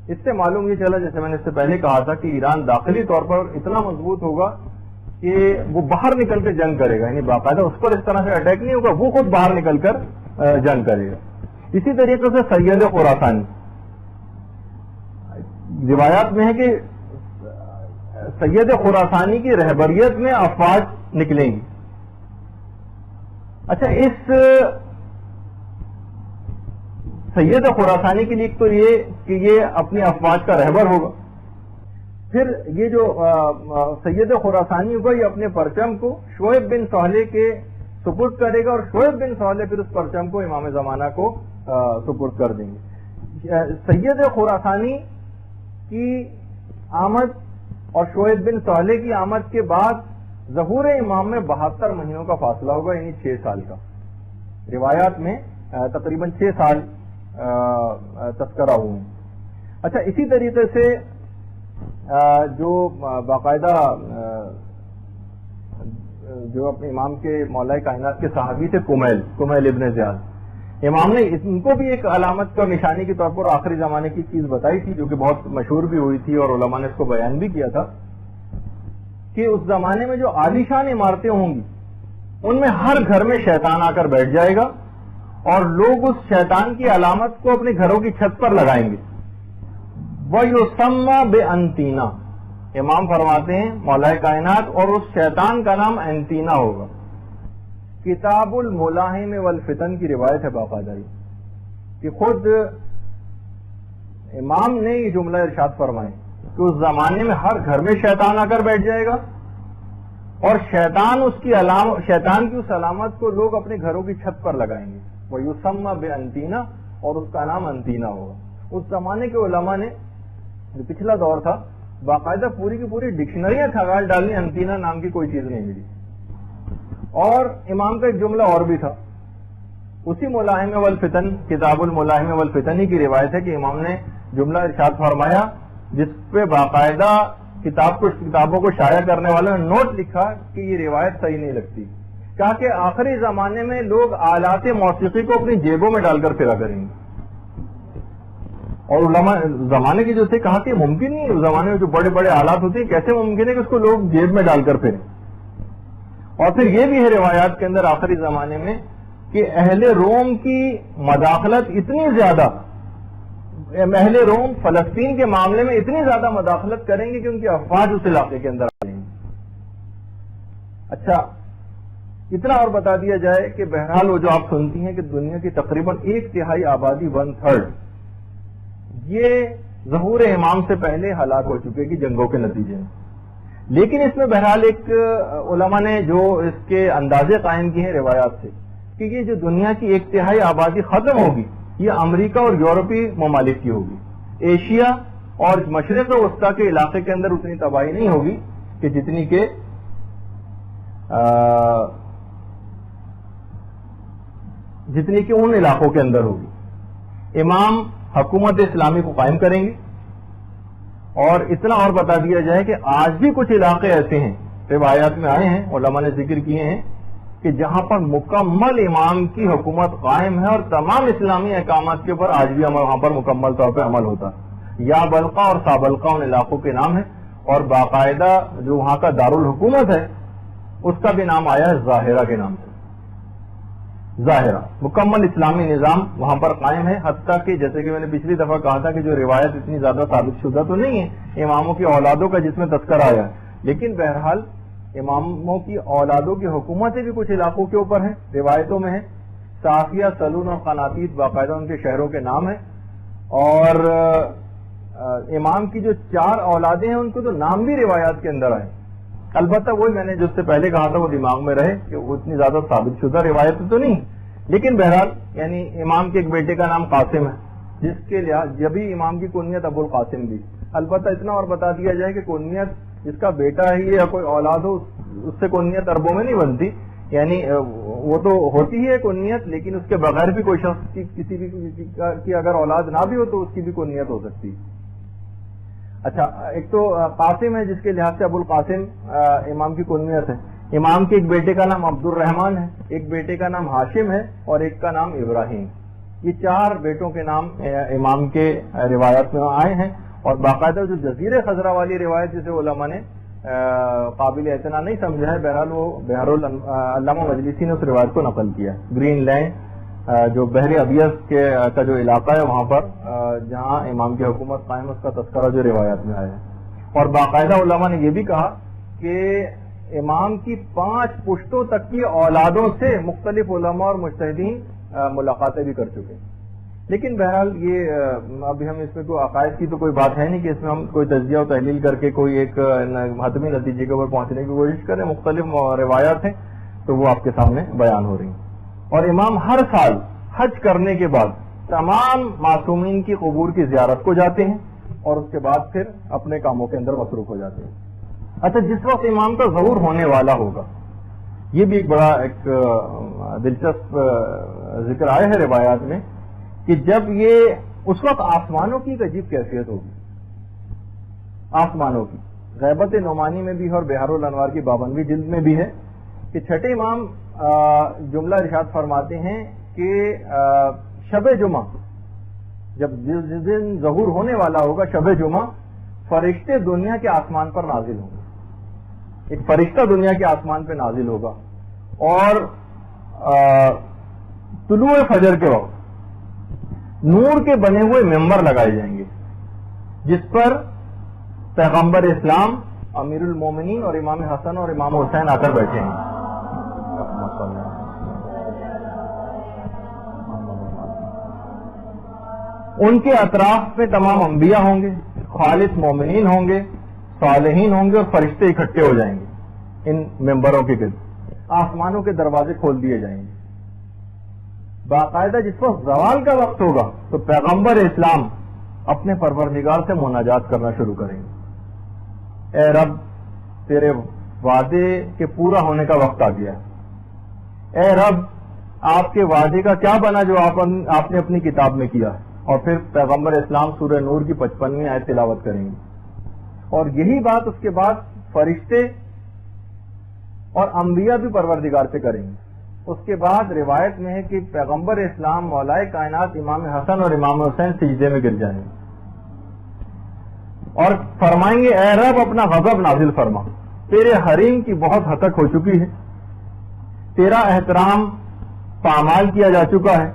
A: اس سے معلوم یہ چلا، جیسے میں نے اس سے پہلے کہا تھا، کہ ایران داخلی طور پر اتنا مضبوط ہوگا کہ وہ باہر نکل کے جنگ کرے گا، یعنی باقاعدہ اس پر اس طرح سے اٹیک نہیں ہوگا، وہ خود باہر نکل کر جنگ کرے گا۔ اسی طریقے سے سید خراسانی، روایات میں ہے کہ سید خراسانی کی رہبریت میں افواج نکلیں گی۔ اچھا، اس سید خراسانی کے لیے تو یہ کہ یہ اپنی افواج کا رہبر ہوگا، پھر یہ جو سید خراسانی ہوگا یہ اپنے پرچم کو شعیب بن صالح کے سپرد کرے گا، اور شعیب بن صالح پھر اس پرچم کو امام زمانہ کو سپرد کر دیں گے۔ سید خراسانی کی آمد اور شعیب بن صالح کی آمد کے بعد ظہور امام میں 72 مہینوں کا فاصلہ ہوگا، یعنی 6 سال کا۔ روایات میں تقریباً 6 سال تذکرہ ہوئے ہیں۔ اچھا، اسی طریقے سے جو باقاعدہ جو اپنے امام کے مولا کائنات کے صحابی تھے کمیل ابن زیاد، امام نے ان کو بھی ایک علامت اور نشانی کے طور پر آخری زمانے کی چیز بتائی تھی، جو کہ بہت مشہور بھی ہوئی تھی اور علماء نے اس کو بیان بھی کیا تھا، کہ اس زمانے میں جو عالیشان عمارتیں ہوں گی ان میں ہر گھر میں شیطان آ کر بیٹھ جائے گا اور لوگ اس شیطان کی علامت کو اپنے گھروں کی چھت پر لگائیں گے. وَيُسَمَّى بِأَنْتِينَا، امام فرماتے ہیں مولا کائنات، اور اس شیطان کا نام انتینا ہوگا. کتاب الملاحم والفتن کی روایت ہے باقاعدہ کہ خود امام نے یہ جملہ ارشاد فرمائے کہ اس زمانے میں ہر گھر میں شیطان آ کر بیٹھ جائے گا اور شیطان کی اس علامت کو لوگ اپنے گھروں کی چھت پر لگائیں گے. وَيُسَمَّى بِأَنْتِينَا، اور اس کا نام انتینا ہوگا. اس زمانے کے علماء نے، جو پچھلا دور تھا، باقاعدہ پوری کی پوری ڈکشنریاں کھنگال ڈالی، انتینا نام کی کوئی چیز نہیں ملی. اور امام کا ایک جملہ اور بھی تھا، اسی ملاحم والفتن، کتاب الملاحم والفتن ہی کی روایت ہے کہ امام نے جملہ ارشاد فرمایا جس پہ باقاعدہ کتابوں کو شائع کرنے والوں نے نوٹ لکھا کہ یہ روایت صحیح نہیں لگتی. کہا کہ آخری زمانے میں لوگ آلات موسیقی کو اپنی جیبوں میں ڈال کر پھرا کریں گے. اور علماء زمانے کے جو تھے کہا کہ ممکن نہیں، اس زمانے میں جو بڑے بڑے آلات ہوتے ہیں کیسے ممکن ہے کہ اس کو لوگ جیب میں ڈال کر پھریں. اور پھر یہ بھی ہے روایات کے اندر آخری زمانے میں کہ اہل روم کی مداخلت اتنی زیادہ، اہل روم فلسطین کے معاملے میں اتنی زیادہ مداخلت کریں گے کہ ان کی افواج اس علاقے کے اندر آ جائیں گی. اچھا، اتنا اور بتا دیا جائے کہ بہرحال وہ جو آپ سنتی ہیں کہ دنیا کی تقریباً 1/3 آبادی 1/3 یہ ظہور امام سے پہلے ہلاک ہو چکے کی جنگوں کے نتیجے میں. لیکن اس میں بہرحال ایک علماء نے جو اس کے اندازے قائم کیے ہیں روایات سے کہ یہ جو دنیا کی 1/3 آبادی ختم ہوگی یہ امریکہ اور یورپی ممالک کی ہوگی. ایشیا اور مشرق وسطی کے علاقے کے اندر اتنی تباہی نہیں ہوگی کہ جتنی کہ ان علاقوں کے اندر ہوگی. امام حکومت اسلامی کو قائم کریں گے. اور اتنا اور بتا دیا جائے کہ آج بھی کچھ علاقے ایسے ہیں، روایات میں آئے ہیں، علماء نے ذکر کیے ہیں کہ جہاں پر مکمل امام کی حکومت قائم ہے اور تمام اسلامی احکامات کے اوپر آج بھی وہاں پر مکمل طور پہ عمل ہوتا ہے. یا بلقا اور سابلقا ان علاقوں کے نام ہے، اور باقاعدہ جو وہاں کا دارالحکومت ہے اس کا بھی نام آیا ہے ظاہرہ کے نام سے. ظاہرہ مکمل اسلامی نظام وہاں پر قائم ہے. حتیٰ کہ جیسے کہ میں نے پچھلی دفعہ کہا تھا کہ جو روایت اتنی زیادہ ثابت شدہ تو نہیں ہے اماموں کی اولادوں کا جس میں تذکرہ آیا ہے، لیکن بہرحال اماموں کی اولادوں کی حکومتیں بھی کچھ علاقوں کے اوپر ہیں، روایتوں میں ہیں. صافیہ، سلون اور قناطیت باقاعدہ ان کے شہروں کے نام ہیں. اور امام کی جو 4 اولادیں ہیں ان کو تو نام بھی روایات کے اندر آئے. البتہ وہی میں نے جو سے پہلے کہا تھا وہ دماغ میں رہے کہ وہ اتنی زیادہ ثابت شدہ روایت تو نہیں، لیکن بہرحال یعنی امام کے ایک بیٹے کا نام قاسم ہے جس کے لحاظ جبھی امام کی کنیت ابو القاسم بھی. البتہ اتنا اور بتا دیا جائے کہ کنیت جس کا بیٹا ہی یا کوئی اولاد ہو اس سے کنیت عربوں میں نہیں بنتی، یعنی وہ تو ہوتی ہے کنیت، لیکن اس کے بغیر بھی کوئی شخص کسی بھی کی اگر اولاد نہ بھی ہو تو اس کی بھی کنیت ہو سکتی. اچھا، ایک تو قاسم ہے جس کے لحاظ سے ابو القاسم امام کی کنیت ہے. امام کے ایک بیٹے کا نام عبد الرحمن ہے، ایک بیٹے کا نام ہاشم ہے اور ایک کا نام ابراہیم. یہ 4 بیٹوں کے نام امام کے روایات میں آئے ہیں. اور باقاعدہ جو جزیرے خضرا والی روایت جسے علماء نے قابل اعتنا نہیں سمجھا ہے، بہرحال وہ علامہ مجلسی نے اس روایت کو نقل کیا. گرین لینڈ جو بحر ابیض کا جو علاقہ ہے وہاں پر جہاں امام کی حکومت قائم اس کا تذکرہ جو روایات میں آیا ہے. اور باقاعدہ علماء نے یہ بھی کہا کہ امام کی 5 پشتوں تک کی اولادوں سے مختلف علماء اور مجتہدین ملاقاتیں بھی کر چکے. لیکن بہرحال یہ ابھی ہم اس میں کوئی عقائد کی تو کوئی بات ہے نہیں کہ اس میں ہم کوئی تجزیہ و تحلیل کر کے کوئی ایک حتمی نتیجے کے اوپر پہنچنے کی کوشش کریں. مختلف روایات ہیں تو وہ آپ کے سامنے بیان ہو رہی ہیں. اور امام ہر سال حج کرنے کے بعد تمام معصومین کی قبور کی زیارت کو جاتے ہیں اور اس کے بعد پھر اپنے کاموں کے اندر مصروف ہو جاتے ہیں. اچھا، جس وقت امام کا ظہور ہونے والا ہوگا یہ بھی ایک بڑا ایک دلچسپ ذکر آیا ہے روایات میں کہ جب یہ اس وقت آسمانوں کی ایک عجیب کیفیت ہوگی. آسمانوں کی غیبت نعمانی میں بھی ہے اور بہار الانوار کی 52ویں جلد میں بھی ہے کہ چھٹے امام جملہ ارشاد فرماتے ہیں کہ شب جمعہ جب جس دن ظہور ہونے والا ہوگا شب جمعہ، فرشتے دنیا کے آسمان پر نازل ہوں گے. ایک فرشتہ دنیا کے آسمان پہ نازل ہوگا اور طلوع فجر کے وقت نور کے بنے ہوئے ممبر لگائے جائیں گے جس پر پیغمبر اسلام، امیر المومنین اور امام حسن اور امام حسین آ کر بیٹھے ہیں. ان کے اطراف میں تمام انبیاء ہوں گے، خالص مومنین ہوں گے، صالحین ہوں گے اور فرشتے اکٹھے ہو جائیں گے ان ممبروں کے گرد. آسمانوں کے دروازے کھول دیے جائیں گے. باقاعدہ جس وقت زوال کا وقت ہوگا تو پیغمبر اسلام اپنے پروردگار سے مناجات کرنا شروع کریں گے. اے رب، تیرے وعدے کے پورا ہونے کا وقت آ گیا. اے رب، آپ کے وعدے کا کیا بنا جو آپ نے اپنی کتاب میں کیا. اور پھر پیغمبر اسلام سورہ نور کی 55ویں آیت تلاوت کریں گے. اور یہی بات اس کے بعد فرشتے اور انبیاء بھی پروردگار سے کریں گے. اس کے بعد روایت میں ہے کہ پیغمبر اسلام مولائے کائنات امام حسن اور امام حسین سجدے میں گر جائیں گے اور فرمائیں گے اے رب اپنا غضب نازل فرما، تیرے حریم کی بہت ہتک ہو چکی ہے، تیرا احترام پامال کیا جا چکا ہے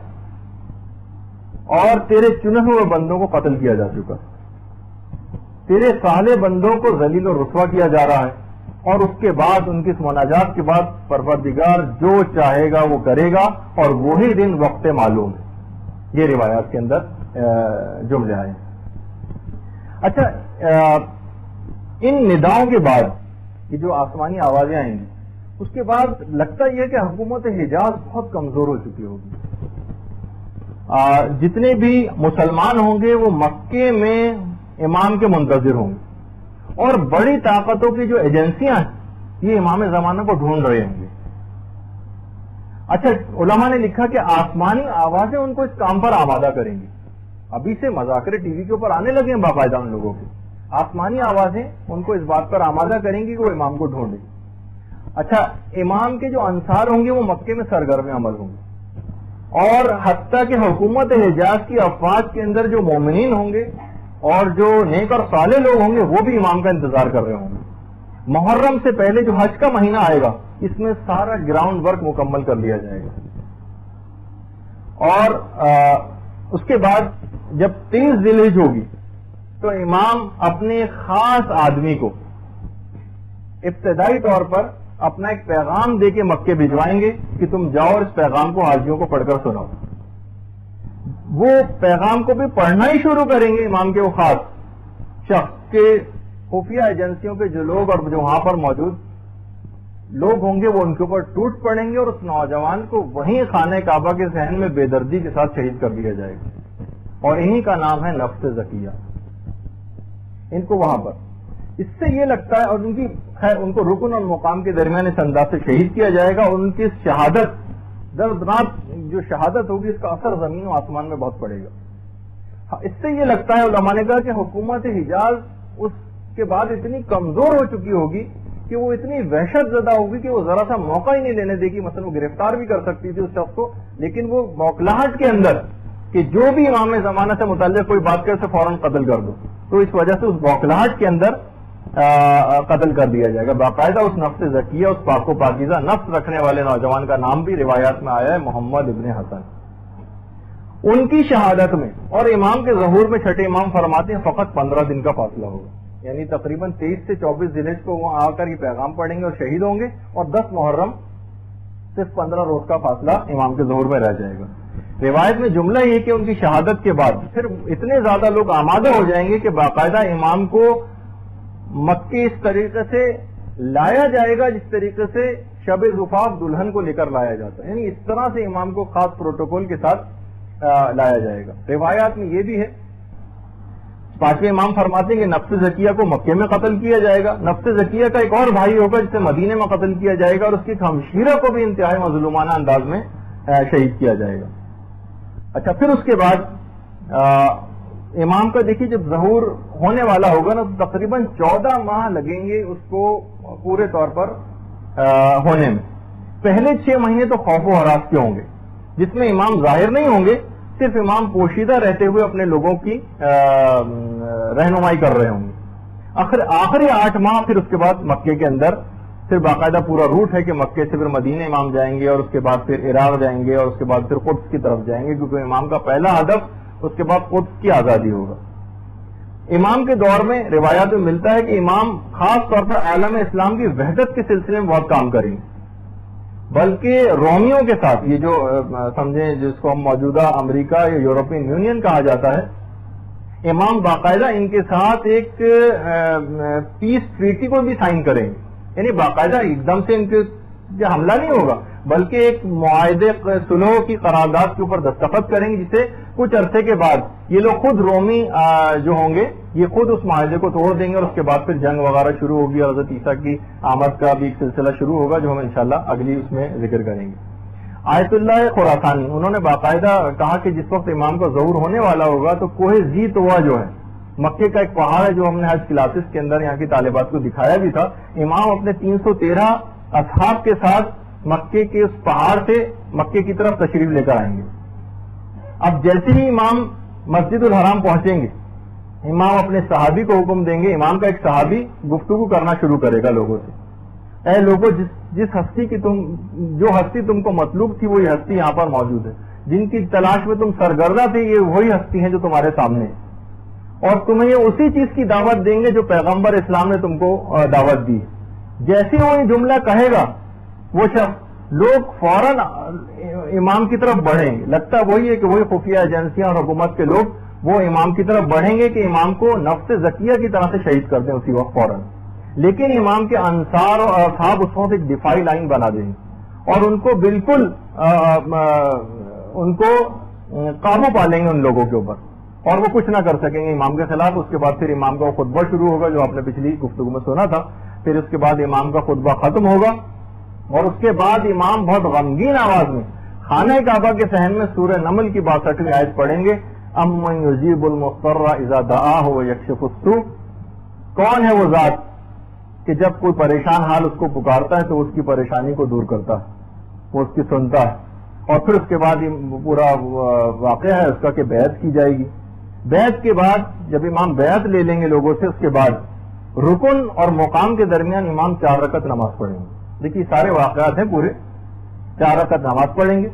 A: اور تیرے چنے ہوئے بندوں کو قتل کیا جا چکا ہے، تیرے صالح بندوں کو ذلیل و رسوا کیا جا رہا ہے. اور اس کے بعد ان کی اس مناجات کے بعد پروردگار جو چاہے گا وہ کرے گا اور وہی دن وقت معلوم ہے. یہ روایات کے اندر جملے آئے. اچھا، ان نداؤں کے بعد یہ جو آسمانی آوازیں آئیں گی اس کے بعد لگتا یہ ہے کہ حکومت حجاز بہت کمزور ہو چکی ہوگی. جتنے بھی مسلمان ہوں گے وہ مکے میں امام کے منتظر ہوں گے اور بڑی طاقتوں کی جو ایجنسیاں ہیں یہ امام زمانہ کو ڈھونڈ رہے ہوں گے. اچھا، علماء نے لکھا کہ آسمانی آوازیں ان کو اس کام پر آمادہ کریں گی. ابھی سے مذاکرے ٹی وی کے اوپر آنے لگے ہیں باقاعدہ ان لوگوں کے. آسمانی آوازیں ان کو اس بات پر آمادہ کریں گی کہ وہ امام کو ڈھونڈیں. اچھا، امام کے جو انصار ہوں گے وہ مکے میں سرگرم عمل ہوں گے اور حتیٰ کہ حکومت حجاز کی افواج کے اندر جو مومنین ہوں گے اور جو نیک اور صالح لوگ ہوں گے وہ بھی امام کا انتظار کر رہے ہوں گے. محرم سے پہلے جو حج کا مہینہ آئے گا اس میں سارا گراؤنڈ ورک مکمل کر لیا جائے گا. اور اس کے بعد جب 30 ذی الحجہ ہوگی تو امام اپنے خاص آدمی کو ابتدائی طور پر اپنا ایک پیغام دے کے مکے بھجوائیں گے کہ تم جاؤ اور اس پیغام کو حاجیوں کو پڑھ کر سناؤ. وہ پیغام کو بھی پڑھنا ہی شروع کریں گے امام کے وہ خاص شخص کے خفیہ ایجنسیوں کے جو لوگ اور جو وہاں پر موجود لوگ ہوں گے وہ ان کے اوپر ٹوٹ پڑیں گے اور اس نوجوان کو وہیں خانہ کعبہ کے صحن میں بے دردی کے ساتھ شہید کر دیا جائے گا. اور انہی کا نام ہے نفس زکیہ. ان کو وہاں پر اس سے یہ لگتا ہے اور ان کو رکن اور مقام کے درمیان اس انداز سے شہید کیا جائے گا اور ان کی شہادت دردناک جو شہادت ہوگی اس کا اثر زمین و آسمان میں بہت پڑے گا. اس سے یہ لگتا ہے علماء نے کہا کہ حکومت حجاز اس کے بعد اتنی کمزور ہو چکی ہوگی کہ وہ اتنی وحشت زدہ ہوگی کہ وہ ذرا سا موقع ہی نہیں لینے دے گی. مثلا وہ گرفتار بھی کر سکتی تھی اس شخص کو لیکن وہ موکلاہٹ کے اندر کہ جو بھی امام زمانہ سے متعلق کوئی بات کرے اسے فوراً قتل کر دو. تو اس وجہ سے اس موکلاہٹ کے اندر قتل کر دیا جائے گا. باقاعدہ اس نفس زکیہ، اس پاک و پاکیزہ نفس رکھنے والے نوجوان کا نام بھی روایات میں آیا ہے محمد ابن حسن. ان کی شہادت میں اور امام کے ظہور میں چھٹے امام فرماتے ہیں فقط 15 دن کا فاصلہ ہوگا. یعنی تقریباً 23 سے 24 ذی الحجہ کو وہاں آ کر یہ پیغام پڑھیں گے اور شہید ہوں گے اور 10 محرم صرف 15 روز کا فاصلہ امام کے ظہور میں رہ جائے گا. روایت میں جملہ یہ کہ ان کی شہادت کے بعد پھر اتنے زیادہ لوگ آمادہ ہو جائیں گے کہ باقاعدہ امام کو مکے اس طریقے سے لایا جائے گا جس طریقے سے شب زفاف دلہن کو لے کر لایا جاتا ہے. یعنی اس طرح سے امام کو خاص پروٹوکول کے ساتھ لایا جائے گا. روایات میں یہ بھی ہے. 5ویں امام فرماتے ہیں کہ نفس زکیہ کو مکے میں قتل کیا جائے گا. نفس زکیہ کا ایک اور بھائی ہوگا جسے مدینے میں قتل کیا جائے گا اور اس کی ہمشیرہ کو بھی انتہائی مظلومانہ انداز میں شہید کیا جائے گا. اچھا، پھر اس کے بعد امام کا دیکھیے جب ظہور ہونے والا ہوگا نا تو تقریباً 14 ماہ لگیں گے اس کو پورے طور پر ہونے میں. پہلے 6 مہینے تو خوف و ہراس کے ہوں گے جس میں امام ظاہر نہیں ہوں گے، صرف امام پوشیدہ رہتے ہوئے اپنے لوگوں کی رہنمائی کر رہے ہوں گے۔ آخری 8 ماہ پھر اس کے بعد مکے کے اندر پھر باقاعدہ پورا روٹ ہے کہ مکے سے پھر مدینہ امام جائیں گے، اور اس کے بعد پھر عراق جائیں گے، اور اس کے بعد پھر قدس کی طرف جائیں گے، کیونکہ امام کا پہلا ہدف اس کے بعد قدس کی آزادی ہوگا۔ امام کے دور میں روایات میں ملتا ہے کہ امام خاص طور پر عالم اسلام کی وحدت کے سلسلے میں بہت کام کریں گے، بلکہ رومیوں کے ساتھ، یہ جو سمجھیں جس کو ہم موجودہ امریکہ یا یورپین یونین کہا جاتا ہے، امام باقاعدہ ان کے ساتھ ایک پیس ٹریٹی کو بھی سائن کریں گے، یعنی باقاعدہ ایک دم سے ان کے حملہ نہیں ہوگا، بلکہ ایک معاہدے صلح کی قرارداد کے اوپر دستخط کریں گے، جسے کچھ عرصے کے بعد یہ لوگ خود رومی جو ہوں گے یہ خود اس معاہدے کو توڑ دیں گے، اور اس کے بعد پھر جنگ وغیرہ شروع ہوگی، اور حضرت عیسیٰ کی آمد کا بھی ایک سلسلہ شروع ہوگا جو ہم انشاءاللہ اگلی اس میں ذکر کریں گے۔ آیت اللہ خراسانی انہوں نے باقاعدہ کہا کہ جس وقت امام کا ظہور ہونے والا ہوگا تو کوہ ذی طویٰ جو ہے مکے کا ایک پہاڑ ہے، جو ہم نے حج کلاسز کے اندر یہاں کی طالبات کو دکھایا بھی تھا، امام اپنے 313 اصحاب کے ساتھ مکے کے اس پہاڑ سے مکے کی طرف تشریف لے کر آئیں گے۔ اب جیسے ہی امام مسجد الحرام پہنچیں گے، امام اپنے صحابی کو حکم دیں گے، امام کا ایک صحابی گفتگو کرنا شروع کرے گا لوگوں سے، اے لوگوں جس ہستی کی جو ہستی تم کو مطلوب تھی وہی ہستی یہاں پر موجود ہے، جن کی تلاش میں تم سرگردہ تھے یہ وہی ہستی ہیں جو تمہارے سامنے ہے، اور تمہیں یہ اسی چیز کی دعوت دیں گے جو پیغمبر اسلام نے تم کو دعوت دی۔ جیسے وہ یہ جملہ کہے گا وہ شخص، لوگ فوراً امام کی طرف بڑھیں گے، لگتا وہی ہے کہ وہی خفیہ ایجنسیاں اور حکومت کے لوگ وہ امام کی طرف بڑھیں گے کہ امام کو نفس زکیہ کی طرح سے شہید کر دیں اسی وقت فوراً، لیکن امام کے انصار اور اصحاب اس وقت ایک دفاعی لائن بنا دیں گے اور ان کو بالکل ان کو قابو پا لیں گے ان لوگوں کے اوپر، اور وہ کچھ نہ کر سکیں گے امام کے خلاف۔ اس کے بعد پھر امام کا خطبہ شروع ہوگا جو آپ نے پچھلی گفتگو میں سنا تھا، پھر اس کے بعد امام کا خطبہ ختم ہوگا، اور اس کے بعد امام بہت غمگین آواز میں خانہ کعبہ کے صحن میں سورہ نمل کی 62ویں آیت پڑھیں گے، امن یجیب المضطر اذا دعاہ ویکشف السوء، کون ہے وہ ذات کہ جب کوئی پریشان حال اس کو پکارتا ہے تو اس کی پریشانی کو دور کرتا ہے، وہ اس کی سنتا ہے۔ اور پھر اس کے بعد یہ پورا واقعہ ہے اس کا کہ بیعت کی جائے گی، بیعت کے بعد جب امام بیعت لے لیں گے لوگوں سے، اس کے بعد رکن اور مقام کے درمیان امام 4 رکعت نماز پڑھیں گے۔ دیکھیے سارے واقعات ہیں پورے، 4 رکعت نماز پڑھیں گے۔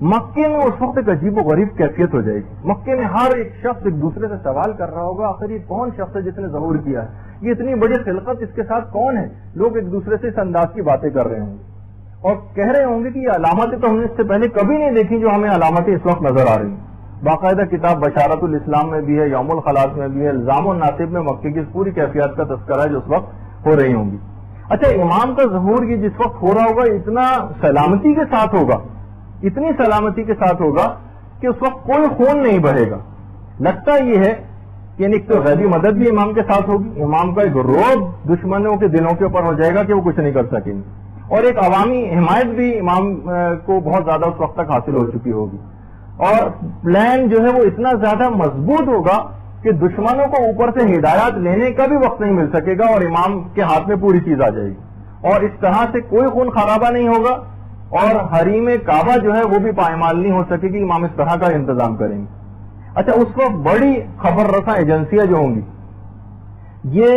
A: مکے میں اس وقت ایک عجیب و غریب کیفیت ہو جائے گی، مکے میں ہر ایک شخص ایک دوسرے سے سوال کر رہا ہوگا آخر یہ کون شخص ہے جس نے ظہور کیا ہے، یہ اتنی بڑی خلقت اس کے ساتھ کون ہے، لوگ ایک دوسرے سے اس انداز کی باتیں کر رہے ہوں گے اور کہہ رہے ہوں گے کہ یہ علامتیں تو ہم نے اس سے پہلے کبھی نہیں دیکھی جو ہمیں علامتیں اس وقت نظر آ رہی ہیں۔ باقاعدہ کتاب بشارت الاسلام میں بھی ہے، یوم الخلاص میں بھی ہے، الزام الناصب میں مکے کی پوری کیفیات کا تذکرہ ہے جو اس وقت ہو رہی ہوں گی۔ اچھا امام کا ظہور یہ جس وقت ہو رہا ہوگا اتنا سلامتی کے ساتھ ہوگا، اتنی سلامتی کے ساتھ ہوگا کہ اس وقت کوئی خون نہیں بہے گا۔ لگتا یہ ہے کہ یعنی ایک تو غیبی مدد بھی امام کے ساتھ ہوگی، امام کا ایک رعب دشمنوں کے دلوں کے اوپر ہو جائے گا کہ وہ کچھ نہیں کر سکیں گے، اور ایک عوامی حمایت بھی امام کو بہت زیادہ اس وقت تک حاصل ہو چکی ہوگی، اور پلان جو ہے وہ اتنا زیادہ مضبوط ہوگا کہ دشمنوں کو اوپر سے ہدایات لینے کا بھی وقت نہیں مل سکے گا، اور امام کے ہاتھ میں پوری چیز آ جائے گی، اور اس طرح سے کوئی خون خرابہ نہیں ہوگا، اور حریم کعبہ جو ہے وہ بھی پائمال نہیں ہو سکے گی، امام اس طرح کا انتظام کریں گے۔ اچھا اس وقت بڑی خبر رساں ایجنسیاں جو ہوں گی یہ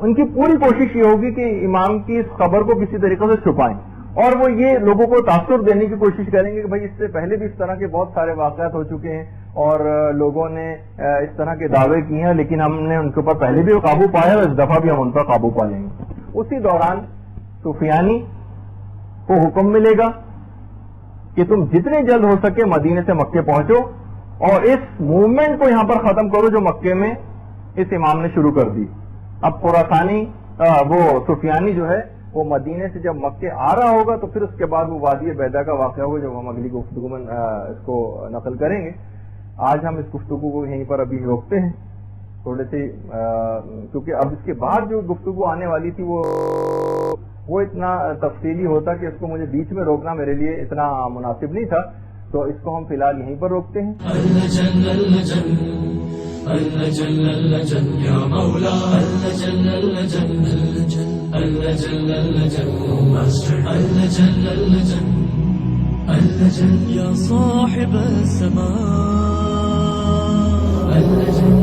A: ان کی پوری کوشش یہ ہوگی کہ امام کی اس خبر کو کسی طریقے سے چھپائیں، اور وہ یہ لوگوں کو تاثر دینے کی کوشش کریں گے کہ بھائی اس سے پہلے بھی اس طرح کے بہت سارے واقعات ہو چکے ہیں اور لوگوں نے اس طرح کے دعوے کیے ہیں، لیکن ہم نے ان کے اوپر پہلے بھی قابو پایا اور اس دفعہ بھی ہم ان پر قابو پا لیں گے۔ اسی دوران سفیانی کو حکم ملے گا کہ تم جتنے جلد ہو سکے مدینے سے مکے پہنچو اور اس موومنٹ کو یہاں پر ختم کرو جو مکے میں اس امام نے شروع کر دی۔ اب خراسانی وہ سفیانی جو ہے وہ مدینے سے جب مکے آ رہا ہوگا تو پھر اس کے بعد وہ وادی بیدا کا واقعہ ہوگا جو ہم اگلی گفتگو میں اس کو نقل کریں گے۔ آج ہم اس گفتگو کو یہیں پر ابھی روکتے ہیں تھوڑے سے، کیونکہ اب اس کے بعد جو گفتگو آنے والی تھی وہ اتنا تفصیلی ہوتا کہ اس کو مجھے بیچ میں روکنا میرے لیے اتنا مناسب نہیں تھا، تو اس کو ہم فی الحال یہیں پر روکتے ہیں۔
B: اللجن يا صاحب السماء اللجن